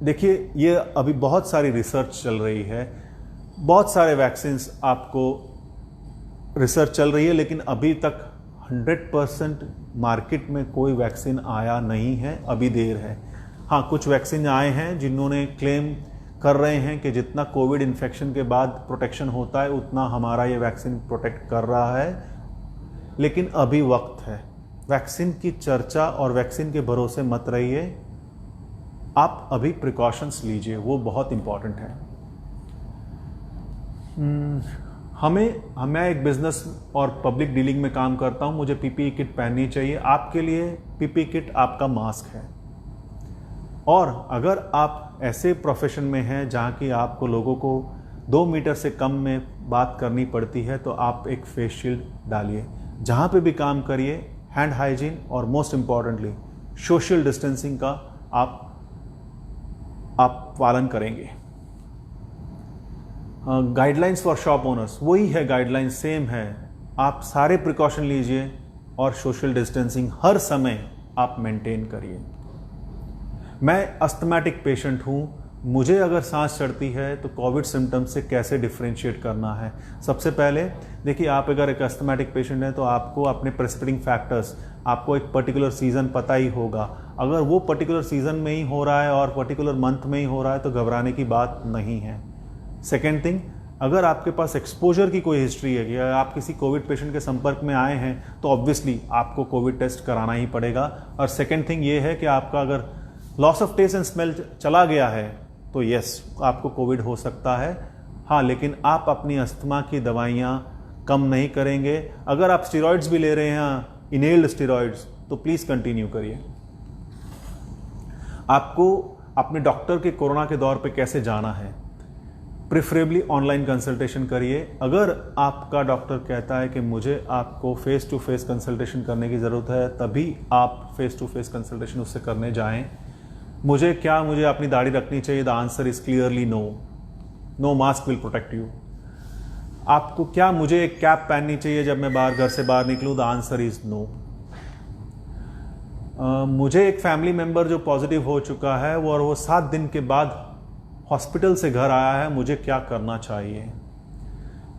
देखिए ये अभी बहुत सारी रिसर्च चल रही है, बहुत सारे वैक्सीन्स आपको रिसर्च चल रही है, लेकिन अभी तक 100% मार्केट में कोई वैक्सीन आया नहीं है, अभी देर है। हाँ, कुछ वैक्सीन आए हैं जिन्होंने क्लेम कर रहे हैं कि जितना कोविड इन्फेक्शन के बाद प्रोटेक्शन होता है उतना हमारा ये वैक्सीन प्रोटेक्ट कर रहा है, लेकिन अभी वक्त है। वैक्सीन की चर्चा और वैक्सीन के भरोसे मत रहिए, आप अभी प्रिकॉशंस लीजिए, वो बहुत इम्पॉर्टेंट है। मैं एक बिजनेस और पब्लिक डीलिंग में काम करता हूँ, मुझे पीपीई किट पहननी चाहिए। आपके लिए पीपीई किट आपका मास्क है। और अगर आप ऐसे प्रोफेशन में हैं जहाँ की आपको लोगों को 2 मीटर से कम में बात करनी पड़ती है, तो आप एक फेस शील्ड डालिए। जहाँ पे भी काम करिए, हैंड हाइजीन और मोस्ट इम्पॉर्टेंटली सोशल डिस्टेंसिंग का आप पालन करेंगे। गाइडलाइंस फॉर शॉप ओनर्स, वही है गाइडलाइंस, सेम है। आप सारे प्रिकॉशन लीजिए और सोशल डिस्टेंसिंग हर समय आप मेंटेन करिए। मैं अस्थमैटिक पेशेंट हूँ, मुझे अगर सांस चढ़ती है तो कोविड सिम्टम्स से कैसे डिफ्रेंशिएट करना है। सबसे पहले देखिए, आप अगर एक अस्थमैटिक पेशेंट हैं तो आपको अपने प्रेसिपिटेटिंग फैक्टर्स, आपको एक पर्टिकुलर सीज़न पता ही होगा। अगर वो पर्टिकुलर सीज़न में ही हो रहा है और पर्टिकुलर मंथ में ही हो रहा है तो घबराने की बात नहीं है। सेकेंड थिंग, अगर आपके पास एक्सपोजर की कोई हिस्ट्री है कि आप किसी कोविड पेशेंट के संपर्क में आए हैं तो ऑब्वियसली आपको कोविड टेस्ट कराना ही पड़ेगा। और सेकेंड थिंग ये है कि आपका अगर loss of taste and smell चला गया है तो यस, आपको कोविड हो सकता है। हाँ, लेकिन आप अपनी अस्थमा की दवाइयाँ कम नहीं करेंगे। अगर आप स्टेरॉइड्स भी ले रहे हैं, इनहेल्ड स्टेरॉइड्स, तो प्लीज़ कंटिन्यू करिए। आपको अपने डॉक्टर के कोरोना के दौर पे कैसे जाना है, प्रेफरेबली ऑनलाइन कंसल्टेशन करिए। अगर आपका डॉक्टर कहता है कि मुझे आपको फेस टू फेस कंसल्टेशन करने की ज़रूरत है, तभी आप फेस टू फेस कंसल्टेशन उससे करने जाएं। मुझे अपनी दाढ़ी रखनी चाहिए? The answer is clearly no. No mask will protect you. आपको मुझे एक कैप पहननी चाहिए जब मैं घर से बाहर निकलूं? The answer is no. मुझे एक फैमिली मेंबर जो पॉजिटिव हो चुका है वो 7 दिन के बाद हॉस्पिटल से घर आया है, मुझे क्या करना चाहिए?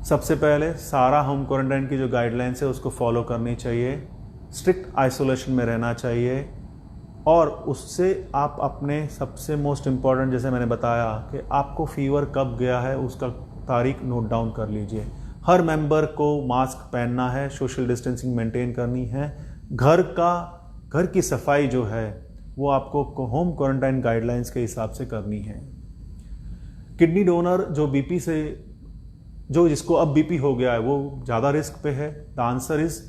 सबसे पहले सारा होम क्वारंटाइन की जो गाइडलाइंस है उसको फॉलो करनी चाहिए, स्ट्रिक्ट आइसोलेशन में रहना चाहिए, और उससे आप अपने सबसे मोस्ट इम्पॉर्टेंट, जैसे मैंने बताया कि आपको फीवर कब गया है उसका तारीख नोट डाउन कर लीजिए। हर मेंबर को मास्क पहनना है, सोशल डिस्टेंसिंग मेंटेन करनी है। घर की सफाई जो है वो आपको होम क्वारंटाइन गाइडलाइंस के हिसाब से करनी है। किडनी डोनर जो बीपी से जिसको अब बीपी हो गया है वो ज़्यादा रिस्क पे है। The answer is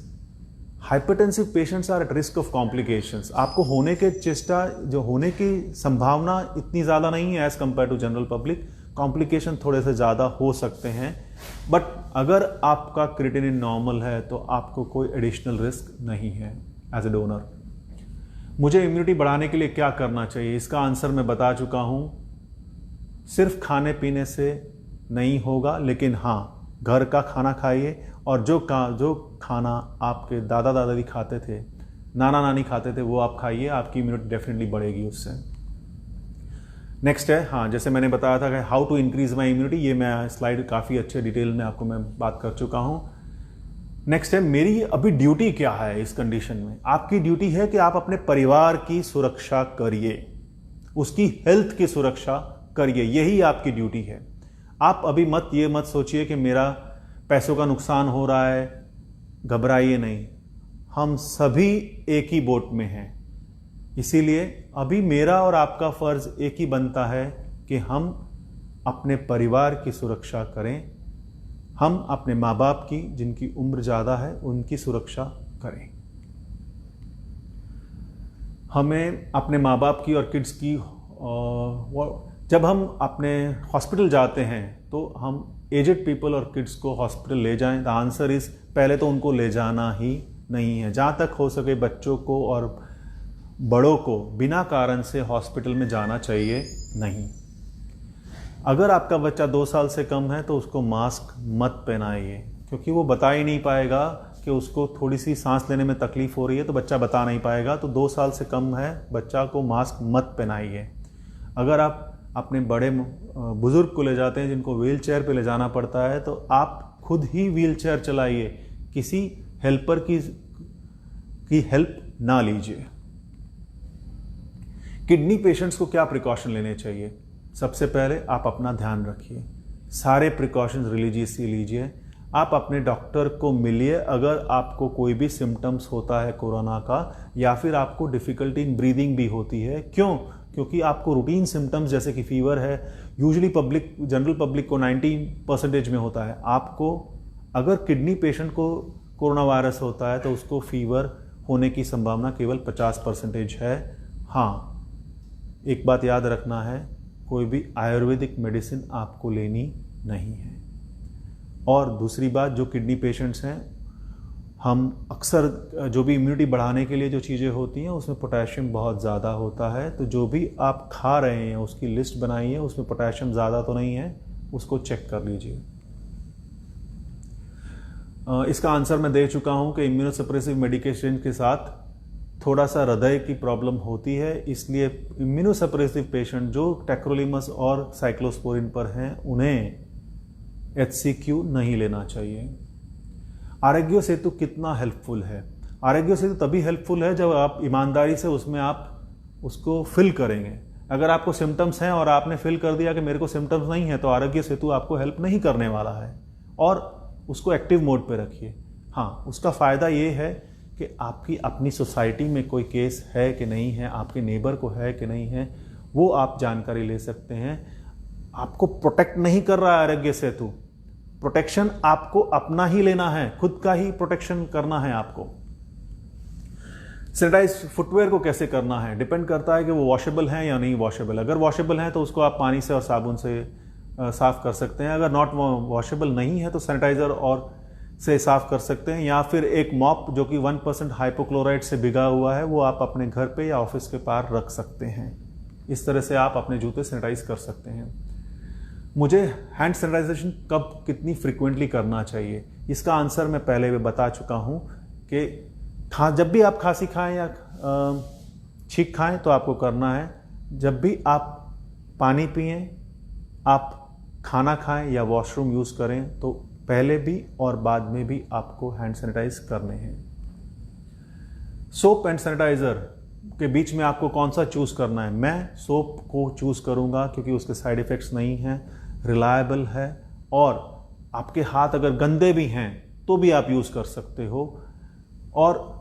hypertensive patients are at risk of complications. आपको होने की संभावना इतनी ज़्यादा नहीं है as compare to general public. Complication थोड़े से ज़्यादा हो सकते हैं, बट अगर आपका क्रिएटिनिन नॉर्मल है तो आपको कोई एडिशनल रिस्क नहीं है एज ए डोनर। मुझे इम्यूनिटी बढ़ाने के लिए क्या करना चाहिए, इसका आंसर मैं बता चुका हूँ। सिर्फ खाने पीने से नहीं होगा, लेकिन हाँ, घर का खाना खाइए और जो खाना आपके दादा दादी खाते थे, नाना नानी खाते थे, वो आप खाइए। आपकी इम्यूनिटी डेफिनेटली बढ़ेगी उससे। नेक्स्ट है, हाँ, जैसे मैंने बताया था कि how to increase my immunity, ये मैं स्लाइड काफ़ी अच्छे डिटेल में आपको मैं बात कर चुका हूँ। नेक्स्ट है, मेरी अभी ड्यूटी क्या है इस कंडीशन में। आपकी ड्यूटी है कि आप अपने परिवार की सुरक्षा करिए, उसकी हेल्थ की सुरक्षा करिए, यही आपकी ड्यूटी है। आप अभी ये मत सोचिए कि मेरा पैसों का नुकसान हो रहा है, घबराइए नहीं। हम सभी एक ही बोट में हैं, इसीलिए अभी मेरा और आपका फर्ज एक ही बनता है कि हम अपने परिवार की सुरक्षा करें। हम अपने माँ बाप की, जिनकी उम्र ज़्यादा है, उनकी सुरक्षा करें। हमें अपने माँ बाप की और किड्स की जब हम अपने हॉस्पिटल जाते हैं तो हम एजेड पीपल और किड्स को हॉस्पिटल ले जाएं। द आंसर इज पहले तो उनको ले जाना ही नहीं है। जहाँ तक हो सके बच्चों को और बड़ों को बिना कारण से हॉस्पिटल में जाना चाहिए नहीं। अगर आपका बच्चा 2 साल से कम है तो उसको मास्क मत पहनाइए, क्योंकि वो बता ही नहीं पाएगा कि उसको थोड़ी सी सांस लेने में तकलीफ हो रही है, तो बच्चा बता नहीं पाएगा। तो 2 साल से कम है बच्चा को मास्क मत पहनाइए। अगर आप अपने बड़े बुजुर्ग को ले जाते हैं जिनको व्हील चेयर पर ले जाना पड़ता है, तो आप खुद ही व्हील चेयर चलाइए, किसी हेल्पर की हेल्प ना लीजिए। किडनी पेशेंट्स को क्या प्रिकॉशन लेने चाहिए? सबसे पहले आप अपना ध्यान रखिए, सारे प्रिकॉशंस रिलीजियसली लीजिए। आप अपने डॉक्टर को मिलिए अगर आपको कोई भी सिम्टम्स होता है कोरोना का, या फिर आपको डिफ़िकल्टी इन ब्रीदिंग भी होती है। क्यों? क्योंकि आपको रूटीन सिम्टम्स जैसे कि फीवर है, यूजुअली जनरल पब्लिक को 90% में होता है। आपको अगर किडनी पेशेंट को कोरोना वायरस होता है तो उसको फीवर होने की संभावना केवल 50% है। हाँ, एक बात याद रखना है, कोई भी आयुर्वेदिक मेडिसिन आपको लेनी नहीं है। और दूसरी बात, जो किडनी पेशेंट्स हैं, हम अक्सर जो भी इम्यूनिटी बढ़ाने के लिए जो चीज़ें होती हैं उसमें पोटेशियम बहुत ज़्यादा होता है। तो जो भी आप खा रहे हैं उसकी लिस्ट बनाइए, उसमें पोटेशियम ज़्यादा तो नहीं है, उसको चेक कर लीजिए। इसका आंसर मैं दे चुका हूं कि इम्यूनोसप्रेसिव मेडिकेशन के साथ थोड़ा सा हृदय की प्रॉब्लम होती है, इसलिए इम्यूनोसप्रेसिव पेशेंट जो टेक्रोलिमस और साइक्लोस्पोरिन पर हैं उन्हें HCQ नहीं लेना चाहिए। आरोग्य सेतु कितना हेल्पफुल है? आरोग्य सेतु तभी हेल्पफुल है जब आप ईमानदारी से उसमें आप उसको फिल करेंगे। अगर आपको सिम्टम्स हैं और आपने फिल कर दिया कि मेरे को सिम्टम्स नहीं है, तो आरोग्य सेतु आपको हेल्प नहीं करने वाला है। और उसको एक्टिव मोड पे रखिए। हाँ, उसका फ़ायदा ये है कि आपकी अपनी सोसाइटी में कोई केस है कि नहीं है, आपके नेबर को है कि नहीं है, वो आप जानकारी ले सकते हैं। आपको प्रोटेक्ट नहीं कर रहा है आरोग्य सेतु, प्रोटेक्शन आपको अपना ही लेना है, खुद का ही प्रोटेक्शन करना है आपको। सैनिटाइज फुटवेयर को कैसे करना है डिपेंड करता है कि वो वॉशेबल हैं या नहीं वॉशेबल। अगर वॉशेबल हैं तो उसको आप पानी से और साबुन से साफ़ कर सकते हैं। अगर नॉट वॉशेबल नहीं है तो सैनिटाइज़र और से साफ़ कर सकते हैं, या फिर एक मॉप जो कि 1% हाइपोक्लोराइड से भिगा हुआ है वो आप अपने घर पे या ऑफिस के पार रख सकते हैं। इस तरह से आप अपने जूते सैनिटाइज कर सकते हैं। मुझे हैंड सैनिटाइजेशन कब कितनी फ्रिक्वेंटली करना चाहिए, इसका आंसर मैं पहले भी बता चुका हूँ कि जब भी आप खांसी खाएं या छींक खाएं तो आपको करना है। जब भी आप पानी पिएं, आप खाना खाएं या वॉशरूम यूज़ करें तो पहले भी और बाद में भी आपको हैंड सैनिटाइज करने हैं। सोप एंड सैनिटाइज़र के बीच में आपको कौन सा चूज़ करना है? मैं सोप को चूज़ करूंगा क्योंकि उसके साइड इफ़ेक्ट्स नहीं हैं, रिलायबल है और आपके हाथ अगर गंदे भी हैं तो भी आप यूज़ कर सकते हो, और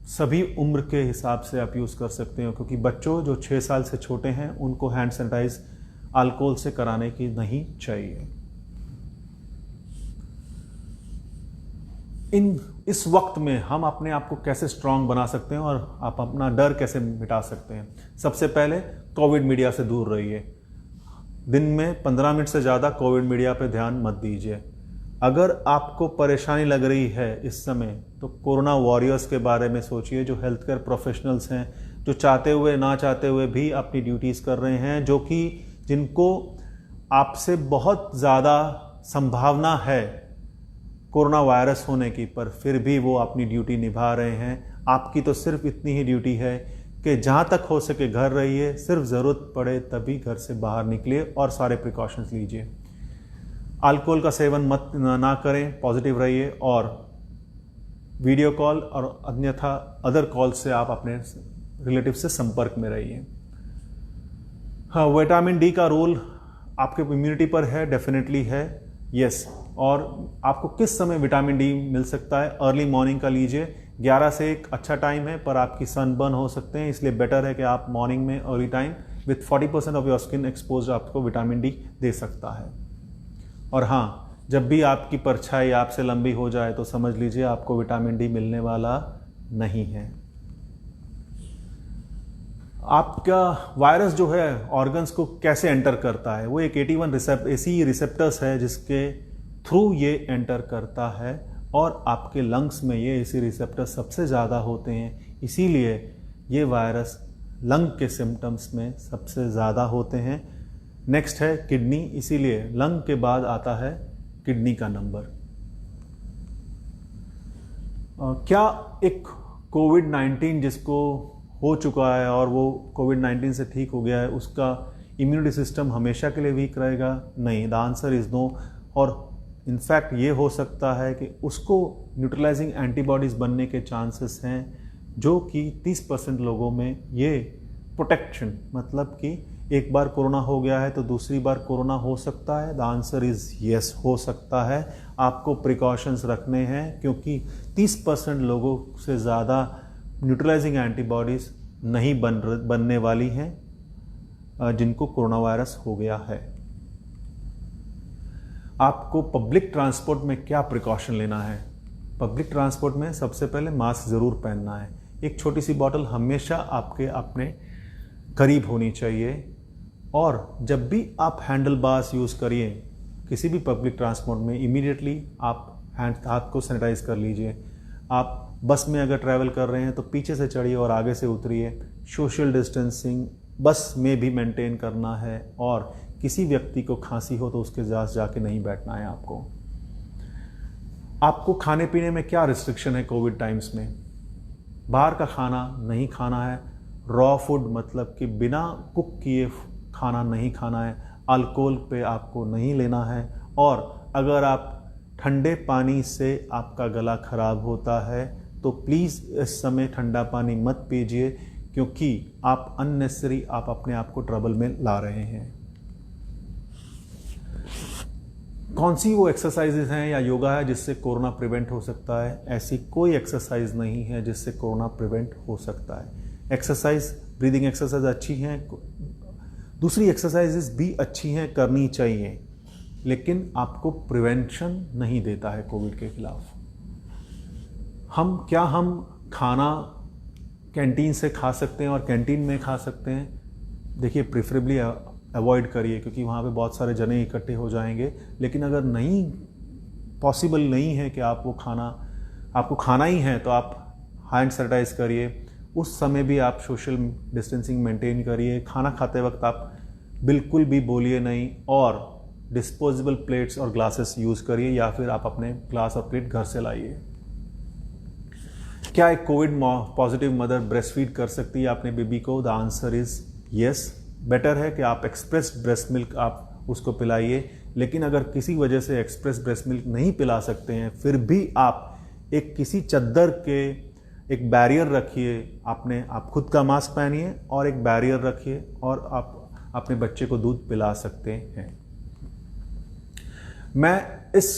सभी उम्र के हिसाब से आप यूज़ कर सकते हो, क्योंकि बच्चों जो 6 साल से छोटे हैं उनको हैंड सैनिटाइज अल्कोहल से कराने की नहीं चाहिए। इस वक्त में हम अपने आप को कैसे स्ट्रांग बना सकते हैं और आप अपना डर कैसे मिटा सकते हैं? सबसे पहले कोविड मीडिया से दूर रहिए। दिन में 15 मिनट से ज़्यादा कोविड मीडिया पे ध्यान मत दीजिए। अगर आपको परेशानी लग रही है इस समय, तो कोरोना वॉरियर्स के बारे में सोचिए, जो हेल्थ केयर प्रोफेशनल्स हैं, जो चाहते हुए ना चाहते हुए भी अपनी ड्यूटीज़ कर रहे हैं, जो कि जिनको आपसे बहुत ज़्यादा संभावना है कोरोना वायरस होने की, पर फिर भी वो अपनी ड्यूटी निभा रहे हैं। आपकी तो सिर्फ इतनी ही ड्यूटी है कि जहाँ तक हो सके घर रहिए, सिर्फ ज़रूरत पड़े तभी घर से बाहर निकलिए और सारे प्रिकॉशंस लीजिए। अल्कोहल का सेवन मत ना करें, पॉजिटिव रहिए, और वीडियो कॉल और अन्यथा अदर कॉल से आप अपने रिलेटिव से संपर्क में रहिए। हाँ, विटामिन डी का रोल आपके इम्यूनिटी पर है, डेफिनेटली है, यस। और आपको किस समय विटामिन डी मिल सकता है? अर्ली मॉर्निंग का लीजिए। 11 से एक अच्छा टाइम है, पर आपकी सनबर्न हो सकते हैं, इसलिए बेटर है कि आप मॉर्निंग में early time with 40% of your skin expose आपको विटामिन डी दे सकता है। और हाँ, जब भी आपकी परछाई आपसे लंबी हो जाए तो समझ लीजिए आपको विटामिन डी मिलने वाला नहीं है। आपका वायरस जो है ऑर्गन्स को कैसे एंटर करता है? वो एक 81 ऐसी रिसेप्टर्स है जिसके थ्रू ये एंटर करता है, और आपके लंग्स में ये ऐसी रिसेप्टर्स सबसे ज़्यादा होते हैं, इसीलिए ये वायरस लंग के सिम्टम्स में सबसे ज़्यादा होते हैं। नेक्स्ट है किडनी, इसीलिए लंग के बाद आता है किडनी का नंबर। क्या एक कोविड-19 जिसको हो चुका है और वो कोविड-19 से ठीक हो गया है, उसका इम्यूनिटी सिस्टम हमेशा के लिए वीक रहेगा? नहीं, द आंसर इज़ नो। और इनफैक्ट ये हो सकता है कि उसको न्यूट्रलाइजिंग एंटीबॉडीज़ बनने के चांसेस हैं, जो कि 30% लोगों में ये प्रोटेक्शन, मतलब कि एक बार कोरोना हो गया है तो दूसरी बार कोरोना हो सकता है। द आंसर इज़ यस, हो सकता है। आपको प्रिकॉशंस रखने हैं, क्योंकि 30% लोगों से ज़्यादा न्यूट्रलाइजिंग एंटीबॉडीज़ नहीं बनने वाली हैं जिनको कोरोना वायरस हो गया है। आपको पब्लिक ट्रांसपोर्ट में क्या प्रिकॉशन लेना है? पब्लिक ट्रांसपोर्ट में सबसे पहले मास्क ज़रूर पहनना है। एक छोटी सी बॉटल हमेशा आपके अपने करीब होनी चाहिए, और जब भी आप हैंडल बार्स यूज़ करिए किसी भी पब्लिक ट्रांसपोर्ट में, इमीडिएटली आप हाथ को सैनिटाइज कर लीजिए। आप बस में अगर ट्रैवल कर रहे हैं तो पीछे से चढ़िए और आगे से उतरिए। सोशल डिस्टेंसिंग बस में भी मेंटेन करना है, और किसी व्यक्ति को खांसी हो तो उसके पास जाके नहीं बैठना है आपको खाने पीने में क्या रिस्ट्रिक्शन है कोविड टाइम्स में? बाहर का खाना नहीं खाना है, रॉ फूड मतलब कि बिना कुक किए खाना नहीं खाना है, अल्कोहल पे आपको नहीं लेना है, और अगर आप ठंडे पानी से आपका गला खराब होता है तो प्लीज़ इस समय ठंडा पानी मत पीजिए, क्योंकि आप अननेसेसरी आप अपने आप को ट्रबल में ला रहे हैं। कौन सी वो एक्सरसाइजेज हैं या योगा है जिससे कोरोना प्रिवेंट हो सकता है? ऐसी कोई एक्सरसाइज नहीं है जिससे कोरोना प्रिवेंट हो सकता है। एक्सरसाइज, ब्रीदिंग एक्सरसाइज अच्छी हैं, दूसरी एक्सरसाइजेज भी अच्छी हैं, करनी चाहिए, लेकिन आपको प्रिवेंशन नहीं देता है कोविड के खिलाफ। हम खाना कैंटीन से खा सकते हैं और कैंटीन में खा सकते हैं? देखिए, प्रेफरेबली अवॉइड करिए, क्योंकि वहाँ पे बहुत सारे जने इकट्ठे हो जाएंगे। लेकिन अगर नहीं पॉसिबल नहीं है कि आप वो खाना आपको खाना ही है, तो आप हैंड सैनिटाइज करिए। उस समय भी आप सोशल डिस्टेंसिंग मेंटेन करिए। खाना खाते वक्त आप बिल्कुल भी बोलिए नहीं, और डिस्पोजेबल प्लेट्स और ग्लासेस यूज़ करिए, या फिर आप अपने ग्लास और प्लेट घर से लाइए। क्या एक Covid positive mother breast feed कर सकती है अपने बेबी को? The answer is yes. Better है कि आप एक्सप्रेस ब्रेस्ट मिल्क आप उसको पिलाइए, लेकिन अगर किसी वजह से एक्सप्रेस ब्रेस्ट मिल्क नहीं पिला सकते हैं, फिर भी आप एक किसी चद्दर के एक बैरियर रखिए। आप खुद का मास्क पहनिए और एक बैरियर रखिए, और आप अपने बच्चे को दूध पिला सकते हैं। मैं इस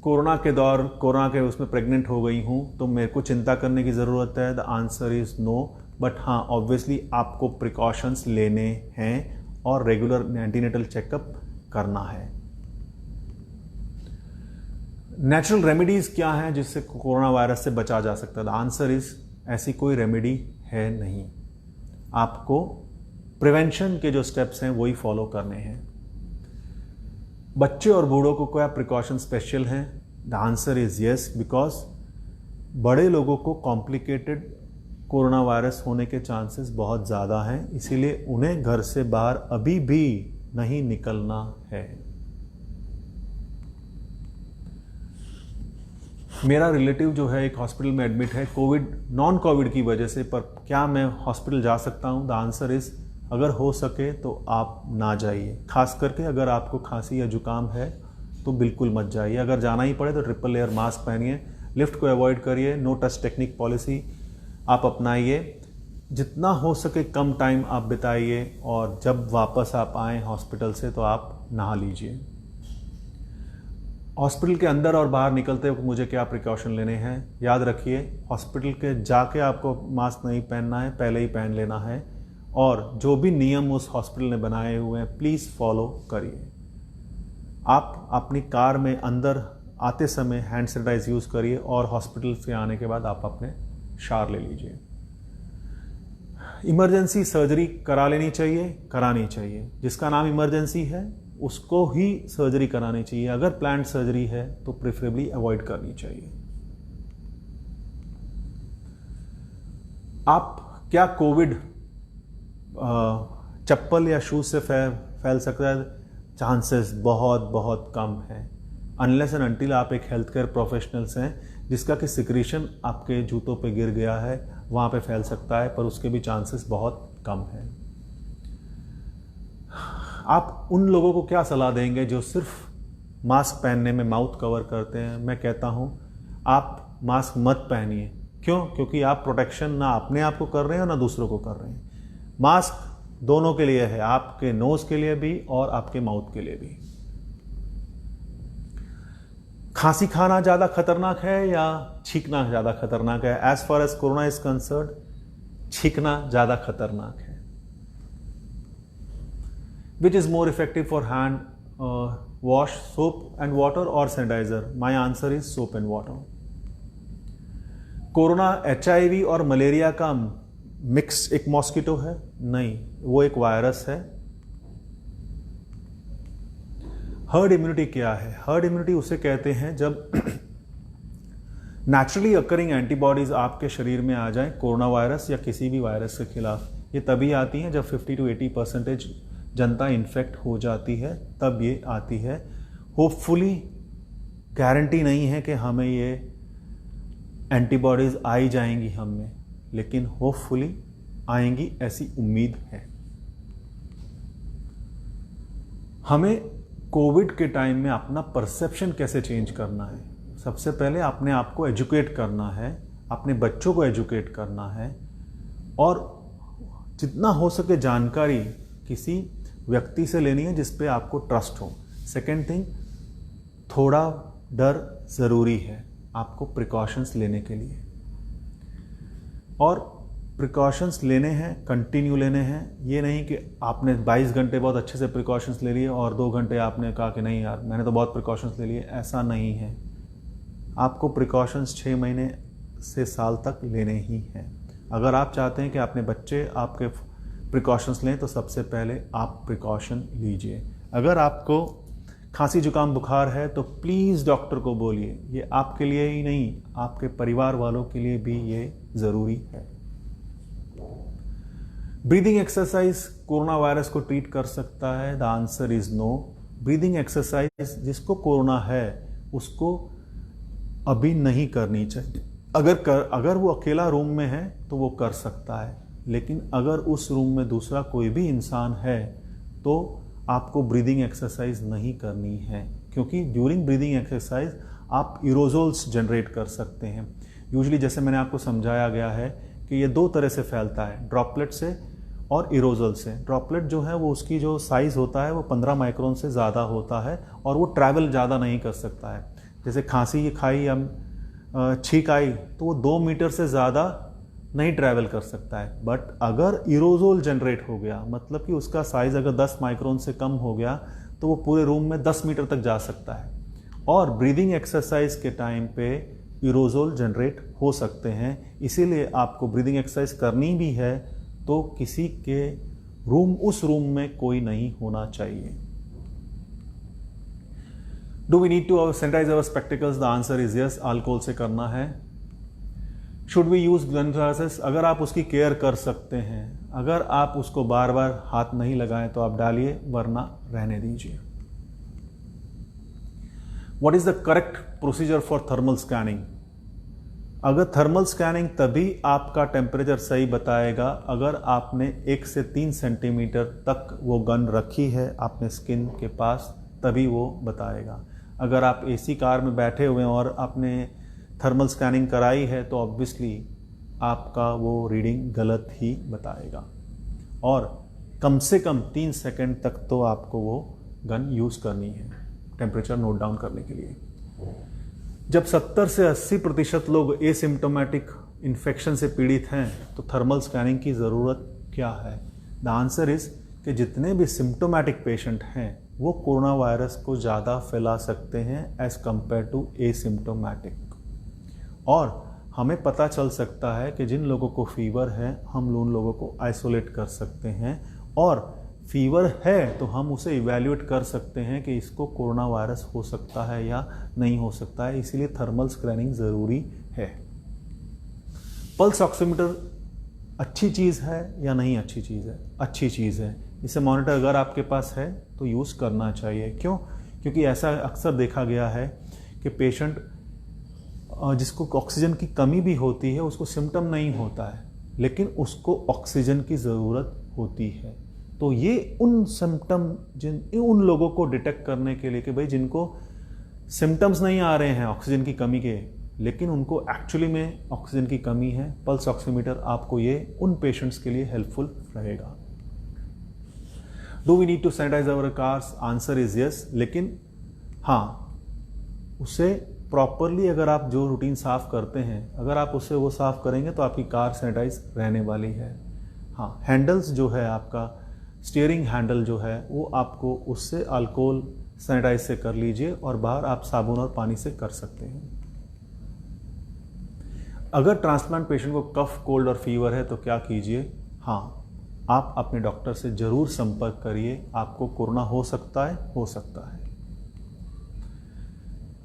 कोरोना के उसमें प्रेग्नेंट हो गई हूँ तो मेरे को चिंता करने की ज़रूरत है? The answer is no, but हाँ ऑब्वियसली आपको प्रिकॉशंस लेने हैं और रेगुलर एंटीनेटल चेकअप करना है। नेचुरल रेमेडीज़ क्या हैं जिससे कोरोना वायरस से बचा जा सकता है? द आंसर इज़ ऐसी कोई रेमेडी है नहीं। आपको प्रिवेंशन के जो स्टेप्स हैं वही फॉलो करने हैं। बच्चे और बूढ़ों को क्या प्रिकॉशन स्पेशल हैं? The answer is yes, because बड़े लोगों को कॉम्प्लिकेटेड कोरोना वायरस होने के चांसेस बहुत ज़्यादा हैं, इसीलिए उन्हें घर से बाहर अभी भी नहीं निकलना है। मेरा रिलेटिव जो है एक हॉस्पिटल में एडमिट है नॉन कोविड की वजह से, पर क्या मैं हॉस्पिटल जा सकता हूँ? द आंसर इज अगर हो सके तो आप ना जाइए। खास करके अगर आपको खांसी या जुकाम है तो बिल्कुल मत जाइए। अगर जाना ही पड़े तो ट्रिपल लेयर मास्क पहनिए, लिफ्ट को अवॉइड करिए, नो टच टेक्निक पॉलिसी आप अपनाइए, जितना हो सके कम टाइम आप बिताइए, और जब वापस आप आएँ हॉस्पिटल से तो आप नहा लीजिए। हॉस्पिटल के अंदर और बाहर निकलते वक्त मुझे क्या प्रिकॉशन लेने हैं? याद रखिए, हॉस्पिटल के जाके आपको मास्क नहीं पहनना है, पहले ही पहन लेना है, और जो भी नियम उस हॉस्पिटल ने बनाए हुए हैं प्लीज़ फॉलो करिए। आप अपनी कार में अंदर आते समय हैंड सैनिटाइज यूज़ करिए, और हॉस्पिटल से आने के बाद आप अपने शावर ले लीजिए। इमरजेंसी सर्जरी करा लेनी चाहिए, करानी चाहिए। जिसका नाम इमरजेंसी है उसको ही सर्जरी करानी चाहिए। अगर प्लान्ड सर्जरी है तो प्रेफरेबली अवॉइड करनी चाहिए। आप क्या कोविड चप्पल या शूज से फैल सकता है? चांसेस बहुत बहुत कम है, अनलेस एंड अनटिल आप एक हेल्थ केयर प्रोफेशनल्स हैं जिसका कि सिक्रीशन आपके जूतों पे गिर गया है, वहाँ पे फैल सकता है, पर उसके भी चांसेस बहुत कम हैं। आप उन लोगों को क्या सलाह देंगे जो सिर्फ मास्क पहनने में माउथ कवर करते हैं? मैं कहता हूँ आप मास्क मत पहनिए। क्यों? क्योंकि आप प्रोटेक्शन ना अपने आप को कर रहे हैं और ना दूसरों को कर रहे हैं। मास्क दोनों के लिए है, आपके नोज के लिए भी और आपके माउथ के लिए भी। खांसी खाना ज़्यादा खतरनाक है या छींकना ज़्यादा खतरनाक है? As far as corona is concerned, छींकना ज़्यादा खतरनाक है। Which is more effective for hand wash, soap and water or sanitizer? My answer is soap and water. Corona HIV और मलेरिया का मिक्स एक मॉस्किटो है? नहीं, वो एक वायरस है। हर्ड इम्यूनिटी क्या है? हर्ड इम्यूनिटी उसे कहते हैं जब नेचुरली अकरिंग एंटीबॉडीज आपके शरीर में आ जाएं कोरोना वायरस या किसी भी वायरस के खिलाफ। ये तभी आती हैं जब 50 to 80% जनता इन्फेक्ट हो जाती है, तब ये आती है। होपफुली गारंटी नहीं है कि हमें ये एंटीबॉडीज़ आई जाएंगी हम में, लेकिन होपफुली आएंगी, ऐसी उम्मीद है। हमें कोविड के टाइम में अपना परसेप्शन कैसे चेंज करना है? सबसे पहले अपने आप को एजुकेट करना है, अपने बच्चों को एजुकेट करना है, और जितना हो सके जानकारी किसी व्यक्ति से लेनी है जिस पे आपको ट्रस्ट हो। सेकेंड थिंग, थोड़ा डर ज़रूरी है आपको प्रिकॉशंस लेने के लिए, और प्रिकॉशंस लेने हैं, कंटिन्यू लेने हैं। ये नहीं कि आपने 22 घंटे बहुत अच्छे से प्रिकॉशंस ले लिए और 2 घंटे आपने कहा कि नहीं यार मैंने तो बहुत प्रिकॉशंस ले लिए। ऐसा नहीं है, आपको प्रिकॉशंस 6 महीने से साल तक लेने ही हैं। अगर आप चाहते हैं कि अपने बच्चे आपके प्रिकॉशंस लें तो सबसे पहले आप प्रिकॉशन लीजिए। अगर आपको खांसी जुकाम बुखार है तो प्लीज़ डॉक्टर को बोलिए। ये आपके लिए ही नहीं, आपके परिवार वालों के लिए भी ये ज़रूरी है। ब्रीदिंग एक्सरसाइज कोरोना वायरस को ट्रीट कर सकता है? The answer is no. Breathing exercise जिसको कोरोना है उसको अभी नहीं करनी चाहिए। अगर वो अकेला रूम में है तो वो कर सकता है, लेकिन अगर उस रूम में दूसरा कोई भी इंसान है तो आपको ब्रीदिंग एक्सरसाइज नहीं करनी है, क्योंकि ड्यूरिंग ब्रीदिंग एक्सरसाइज आप एरोजोल्स जनरेट कर सकते हैं। यूजुअली जैसे मैंने आपको समझाया गया है कि ये 2 तरह से फैलता है, ड्रॉपलेट से और एरोजल से। ड्रॉपलेट जो है वो उसकी जो साइज़ होता है वो 15 माइक्रोन से ज़्यादा होता है और वो ट्रैवल ज़्यादा नहीं कर सकता है। जैसे खांसी खाई या छींक आई तो वो 2 मीटर से ज़्यादा नहीं ट्रैवल कर सकता है। बट अगर एरोजोल जनरेट हो गया, मतलब कि उसका साइज़ अगर 10 माइक्रोन से कम हो गया, तो वो पूरे रूम में 10 मीटर तक जा सकता है। और ब्रीदिंग एक्सरसाइज के टाइम पे एरोजोल जनरेट हो सकते हैं, इसीलिए आपको ब्रीदिंग एक्सरसाइज करनी भी है तो किसी के उस रूम में कोई नहीं होना चाहिए। Do we need to sanitize our spectacles? The answer is yes, alcohol से करना है। Should we use gloves? अगर आप उसकी केयर कर सकते हैं, अगर आप उसको बार बार हाथ नहीं लगाएं तो आप डालिए, वरना रहने दीजिए। What is the correct procedure for thermal scanning? अगर थर्मल स्कैनिंग तभी आपका टेम्परेचर सही बताएगा अगर आपने 1 से 3 सेंटीमीटर तक वो गन रखी है आपने स्किन के पास, तभी वो बताएगा। अगर आप एसी कार में बैठे हुए हैं और आपने थर्मल स्कैनिंग कराई है तो ऑब्वियसली आपका वो रीडिंग गलत ही बताएगा। और कम से कम 3 सेकंड तक तो आपको वो गन यूज़ करनी है टेम्परेचर नोट डाउन करने के लिए। जब 70 से 80% लोग एसिम्टोमेटिक इन्फेक्शन से पीड़ित हैं तो थर्मल स्कैनिंग की ज़रूरत क्या है? द आंसर इज़ कि जितने भी सिम्टोमेटिक पेशेंट हैं वो कोरोना वायरस को ज़्यादा फैला सकते हैं एज़ कम्पेयर टू एसिम्टोमेटिक। और हमें पता चल सकता है कि जिन लोगों को फीवर है हम उन लोगों को आइसोलेट कर सकते हैं, और फीवर है तो हम उसे इवैल्यूएट कर सकते हैं कि इसको कोरोना वायरस हो सकता है या नहीं हो सकता है। इसीलिए थर्मल स्कैनिंग ज़रूरी है। पल्स ऑक्सीमीटर अच्छी चीज़ है या नहीं अच्छी चीज़ है? अच्छी चीज़ है। इसे मॉनिटर अगर आपके पास है तो यूज़ करना चाहिए। क्यों? क्योंकि ऐसा अक्सर देखा गया है कि पेशेंट जिसको ऑक्सीजन की कमी भी होती है उसको सिम्टम नहीं होता है, लेकिन उसको ऑक्सीजन की ज़रूरत होती है। तो ये उन सिम्टम उन लोगों को डिटेक्ट करने के लिए कि भाई जिनको सिम्टम्स नहीं आ रहे हैं ऑक्सीजन की कमी के, लेकिन उनको एक्चुअली में ऑक्सीजन की कमी है, पल्स ऑक्सीमीटर आपको ये उन पेशेंट्स के लिए हेल्पफुल रहेगा। Do we need to sanitize our cars? Answer is yes, लेकिन हाँ, उसे प्रॉपरली अगर आप जो रूटीन साफ़ करते हैं अगर आप उससे वो साफ़ करेंगे तो आपकी कार सैनिटाइज रहने वाली है। हाँ, हैंडल्स जो है आपका स्टीयरिंग हैंडल जो है वो आपको उससे अल्कोहल सैनिटाइज से कर लीजिए, और बाहर आप साबुन और पानी से कर सकते हैं। अगर ट्रांसप्लांट पेशेंट को कफ, कोल्ड और फीवर है तो क्या कीजिए? हाँ, आप अपने डॉक्टर से ज़रूर संपर्क करिए, आपको कोरोना हो सकता है।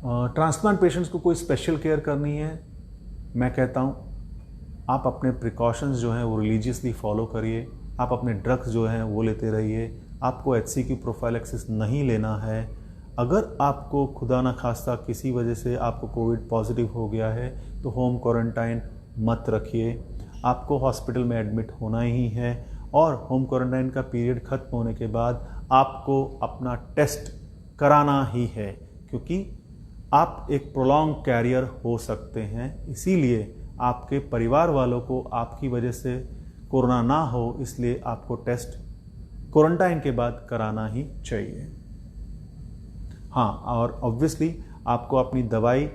ट्रांसप्लांट पेशेंट्स को कोई स्पेशल केयर करनी है? मैं कहता हूँ आप अपने प्रिकॉशंस जो हैं वो रिलीजियसली फॉलो करिए, आप अपने ड्रग्स जो हैं वो लेते रहिए, आपको HCQ प्रोफाइलैक्सिस नहीं लेना है। अगर आपको खुदा न खास्ता किसी वजह से आपको कोविड पॉजिटिव हो गया है तो होम क्वारंटाइन मत रखिए, आपको हॉस्पिटल में एडमिट होना ही है, और होम क्वारंटाइन का पीरियड ख़त्म होने के बाद आपको अपना टेस्ट कराना ही है, क्योंकि आप एक प्रोलॉन्ग कैरियर हो सकते हैं। इसीलिए आपके परिवार वालों को आपकी वजह से कोरोना ना हो, इसलिए आपको टेस्ट क्वारंटाइन के बाद कराना ही चाहिए। हाँ, और ऑब्वियसली आपको अपनी दवाई,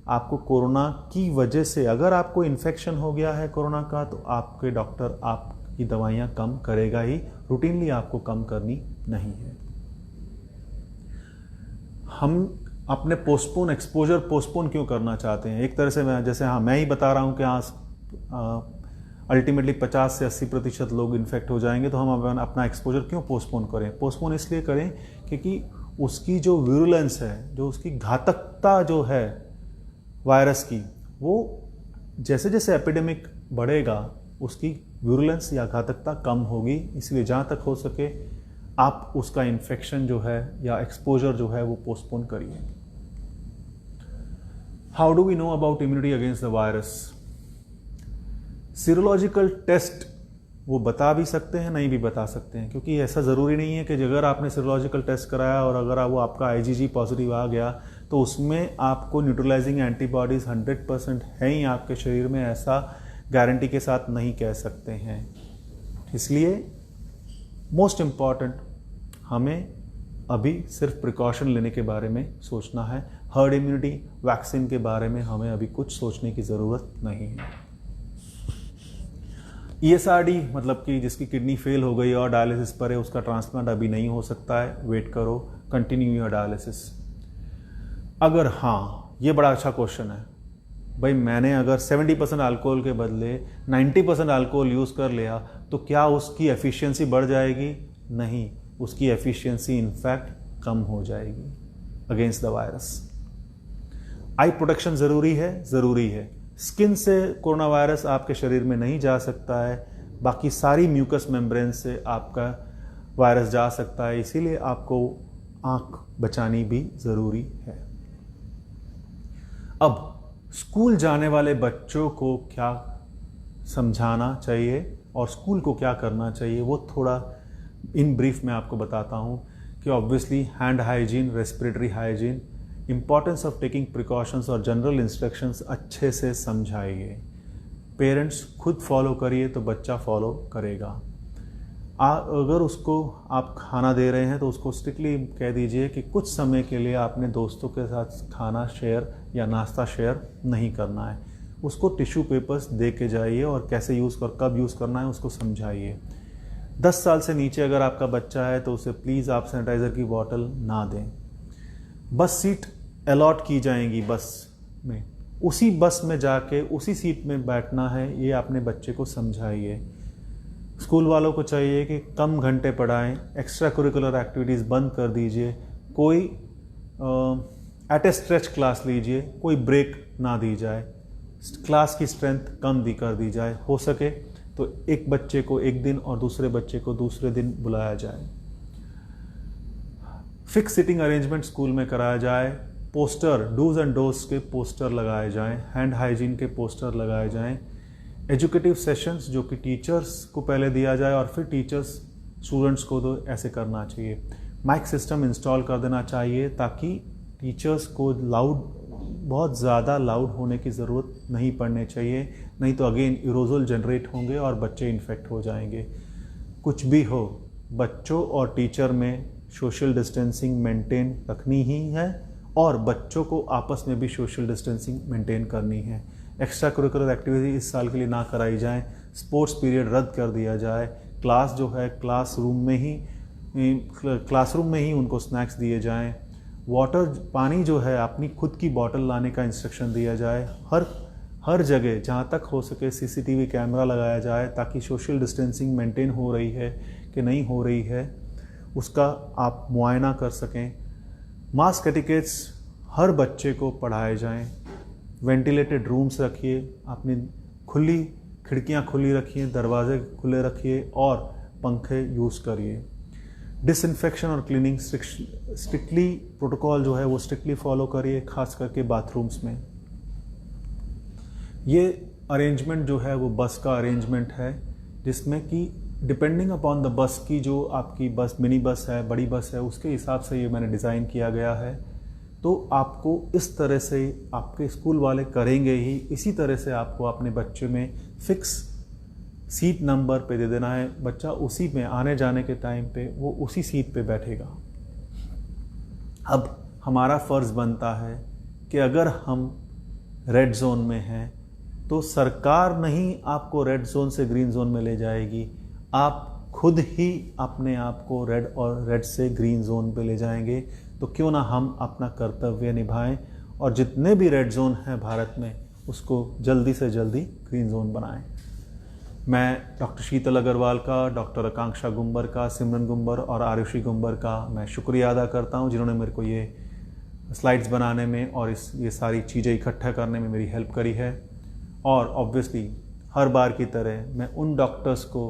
आपको कोरोना की वजह से अगर आपको इन्फेक्शन हो गया है कोरोना का तो आपके डॉक्टर आपकी दवाइयाँ कम करेगा ही, रूटीनली आपको कम करनी नहीं है। हम अपने एक्सपोजर पोस्टपोन क्यों करना चाहते हैं? एक तरह से मैं ही बता रहा हूँ कि अल्टीमेटली 50 से 80% लोग इन्फेक्ट हो जाएंगे, तो हम अपना एक्सपोजर क्यों पोस्टपोन करें? पोस्टपोन इसलिए करें क्योंकि उसकी जो विरुलेंस है, जो उसकी घातकता जो है वायरस की, वो जैसे जैसे एपिडेमिक बढ़ेगा उसकी विरुलेंस या घातकता कम होगी। इसलिए जहाँ तक हो सके आप उसका इन्फेक्शन जो है या एक्सपोजर जो है वो पोस्टपोन करिए। How do we know about immunity against the virus? Serological test वो बता भी सकते हैं, नहीं भी बता सकते हैं, क्योंकि ऐसा ज़रूरी नहीं है कि अगर आपने सीरोलॉजिकल टेस्ट कराया और अगर वो आपका IgG पॉजिटिव आ गया तो उसमें आपको न्यूट्रलाइजिंग एंटीबॉडीज़ 100% हैं ही आपके शरीर में, ऐसा गारंटी के साथ नहीं कह सकते हैं। इसलिए मोस्ट इम्पॉर्टेंट हमें अभी सिर्फ प्रिकॉशन लेने के बारे में सोचना है। हर्ड इम्यूनिटी वैक्सीन के बारे में हमें अभी कुछ सोचने की ज़रूरत नहीं है। ESRD मतलब कि जिसकी किडनी फेल हो गई और डायलिसिस पर है, उसका ट्रांसप्लांट अभी नहीं हो सकता है, वेट करो, कंटिन्यू योर डायलिसिस। अगर हाँ, ये बड़ा अच्छा क्वेश्चन है भाई, मैंने अगर 70% अल्कोहल के बदले 90% अल्कोहल यूज़ कर लिया तो क्या उसकी एफिशिएंसी बढ़ जाएगी? नहीं, उसकी एफिशिएंसी इनफैक्ट कम हो जाएगी against the virus. I protection ज़रूरी है, ज़रूरी है। स्किन से कोरोना वायरस आपके शरीर में नहीं जा सकता है, बाकी सारी म्यूकस मेम्ब्रेन से आपका वायरस जा सकता है, इसीलिए आपको आँख बचानी भी ज़रूरी है। अब स्कूल जाने वाले बच्चों को क्या समझाना चाहिए और स्कूल को क्या करना चाहिए, वो थोड़ा इन ब्रीफ में आपको बताता हूँ कि obviously hand hygiene, respiratory hygiene, importance of taking precautions और जनरल इंस्ट्रक्शंस अच्छे से समझाइए। पेरेंट्स खुद फॉलो करिए तो बच्चा फॉलो करेगा। अगर उसको आप खाना दे रहे हैं तो उसको स्ट्रिक्टली कह दीजिए कि कुछ समय के लिए आपने दोस्तों के साथ खाना शेयर या नाश्ता शेयर नहीं करना है। उसको टिश्यू पेपर्स दे के जाइए और कैसे यूज़ कर, कब यूज़ करना है उसको समझाइए। 10 साल से नीचे अगर आपका बच्चा है तो उसे प्लीज़ आप सैनिटाइज़र की बॉटल ना दें। बस सीट अलॉट की जाएंगी बस में, उसी बस में जाके उसी सीट में बैठना है, ये अपने बच्चे को समझाइए। स्कूल वालों को चाहिए कि कम घंटे पढ़ाएं, एक्स्ट्रा करिकुलर एक्टिविटीज़ बंद कर दीजिए, कोई एट ए स्ट्रेच क्लास लीजिए, कोई ब्रेक ना दी जाए, क्लास की स्ट्रेंथ कम कर दी जाए, हो सके तो एक बच्चे को एक दिन और दूसरे बच्चे को दूसरे दिन बुलाया जाए। फिक्स सिटिंग अरेंजमेंट स्कूल में कराया जाए, पोस्टर, डूज एंड डोज के पोस्टर लगाए जाएं, हैंड हाइजीन के पोस्टर लगाए जाएं, एजुकेटिव सेशंस जो कि टीचर्स को पहले दिया जाए और फिर टीचर्स स्टूडेंट्स को तो ऐसे करना चाहिए। माइक सिस्टम इंस्टॉल कर देना चाहिए ताकि टीचर्स को बहुत ज़्यादा लाउड होने की ज़रूरत नहीं पड़नी चाहिए, नहीं तो अगेन एरोजोल जनरेट होंगे और बच्चे इन्फेक्ट हो जाएंगे। कुछ भी हो, बच्चों और टीचर में सोशल डिस्टेंसिंग मेंटेन रखनी ही है और बच्चों को आपस में भी सोशल डिस्टेंसिंग मेंटेन करनी है। एक्स्ट्रा करिकुलर एक्टिविटी इस साल के लिए ना कराई जाए, स्पोर्ट्स पीरियड रद्द कर दिया जाए, क्लास जो है क्लासरूम में ही उनको स्नैक्स दिए जाएं, पानी जो है अपनी खुद की बॉटल लाने का इंस्ट्रक्शन दिया जाए, हर जगह जहाँ तक हो सके CCTV कैमरा लगाया जाए ताकि सोशल डिस्टेंसिंग मेंटेन हो रही है कि नहीं हो रही है उसका आप मुआयना कर सकें। मास्क एटिकेट्स हर बच्चे को पढ़ाए जाएं, वेंटिलेटेड रूम्स रखिए, अपनी खुली खिड़कियां खुली रखिए, दरवाजे खुले रखिए और पंखे यूज़ करिए। डिसइंफेक्शन और क्लीनिंग स्ट्रिक्टली प्रोटोकॉल जो है वो स्ट्रिक्टली फॉलो करिए, खास करके बाथरूम्स में। ये अरेंजमेंट जो है वो बस का अरेंजमेंट है जिसमें कि डिपेंडिंग अपॉन द बस की जो आपकी बस मिनी बस है, बड़ी बस है, उसके हिसाब से ये मैंने डिज़ाइन किया गया है। तो आपको इस तरह से आपके स्कूल वाले करेंगे ही, इसी तरह से आपको अपने बच्चे में फिक्स सीट नंबर पे दे देना है। बच्चा उसी में आने जाने के टाइम पे वो उसी सीट पे बैठेगा। अब हमारा फ़र्ज़ बनता है कि अगर हम रेड जोन में हैं तो सरकार नहीं आपको रेड जोन से ग्रीन जोन में ले जाएगी, आप खुद ही अपने आप को रेड से ग्रीन जोन पे ले जाएंगे। तो क्यों ना हम अपना कर्तव्य निभाएं और जितने भी रेड जोन हैं भारत में उसको जल्दी से जल्दी ग्रीन जोन बनाएं। मैं डॉक्टर शीतल अग्रवाल का, डॉक्टर आकांक्षा गुंबर का, सिमरन गुंबर और आरुषि गुंबर का मैं शुक्रिया अदा करता हूं जिन्होंने मेरे को ये स्लाइड्स बनाने में और ये सारी चीज़ें इकट्ठा करने में मेरी हेल्प करी है। और ऑब्वियसली हर बार की तरह मैं उन डॉक्टर्स को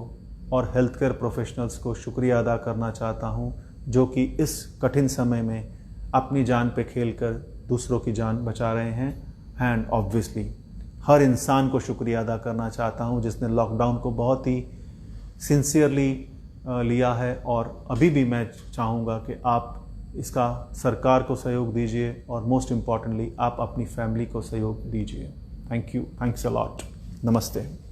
और हेल्थ केयर प्रोफेशनल्स को शुक्रिया अदा करना चाहता हूं जो कि इस कठिन समय में अपनी जान पे खेलकर दूसरों की जान बचा रहे हैं। एंड ऑब्वियसली हर इंसान को शुक्रिया अदा करना चाहता हूं जिसने लॉकडाउन को बहुत ही सिंसियरली लिया है और अभी भी मैं चाहूँगा कि आप इसका सरकार को सहयोग दीजिए और मोस्ट इम्पॉर्टेंटली आप अपनी फैमिली को सहयोग दीजिए। Thank you, thanks a lot, नमस्ते।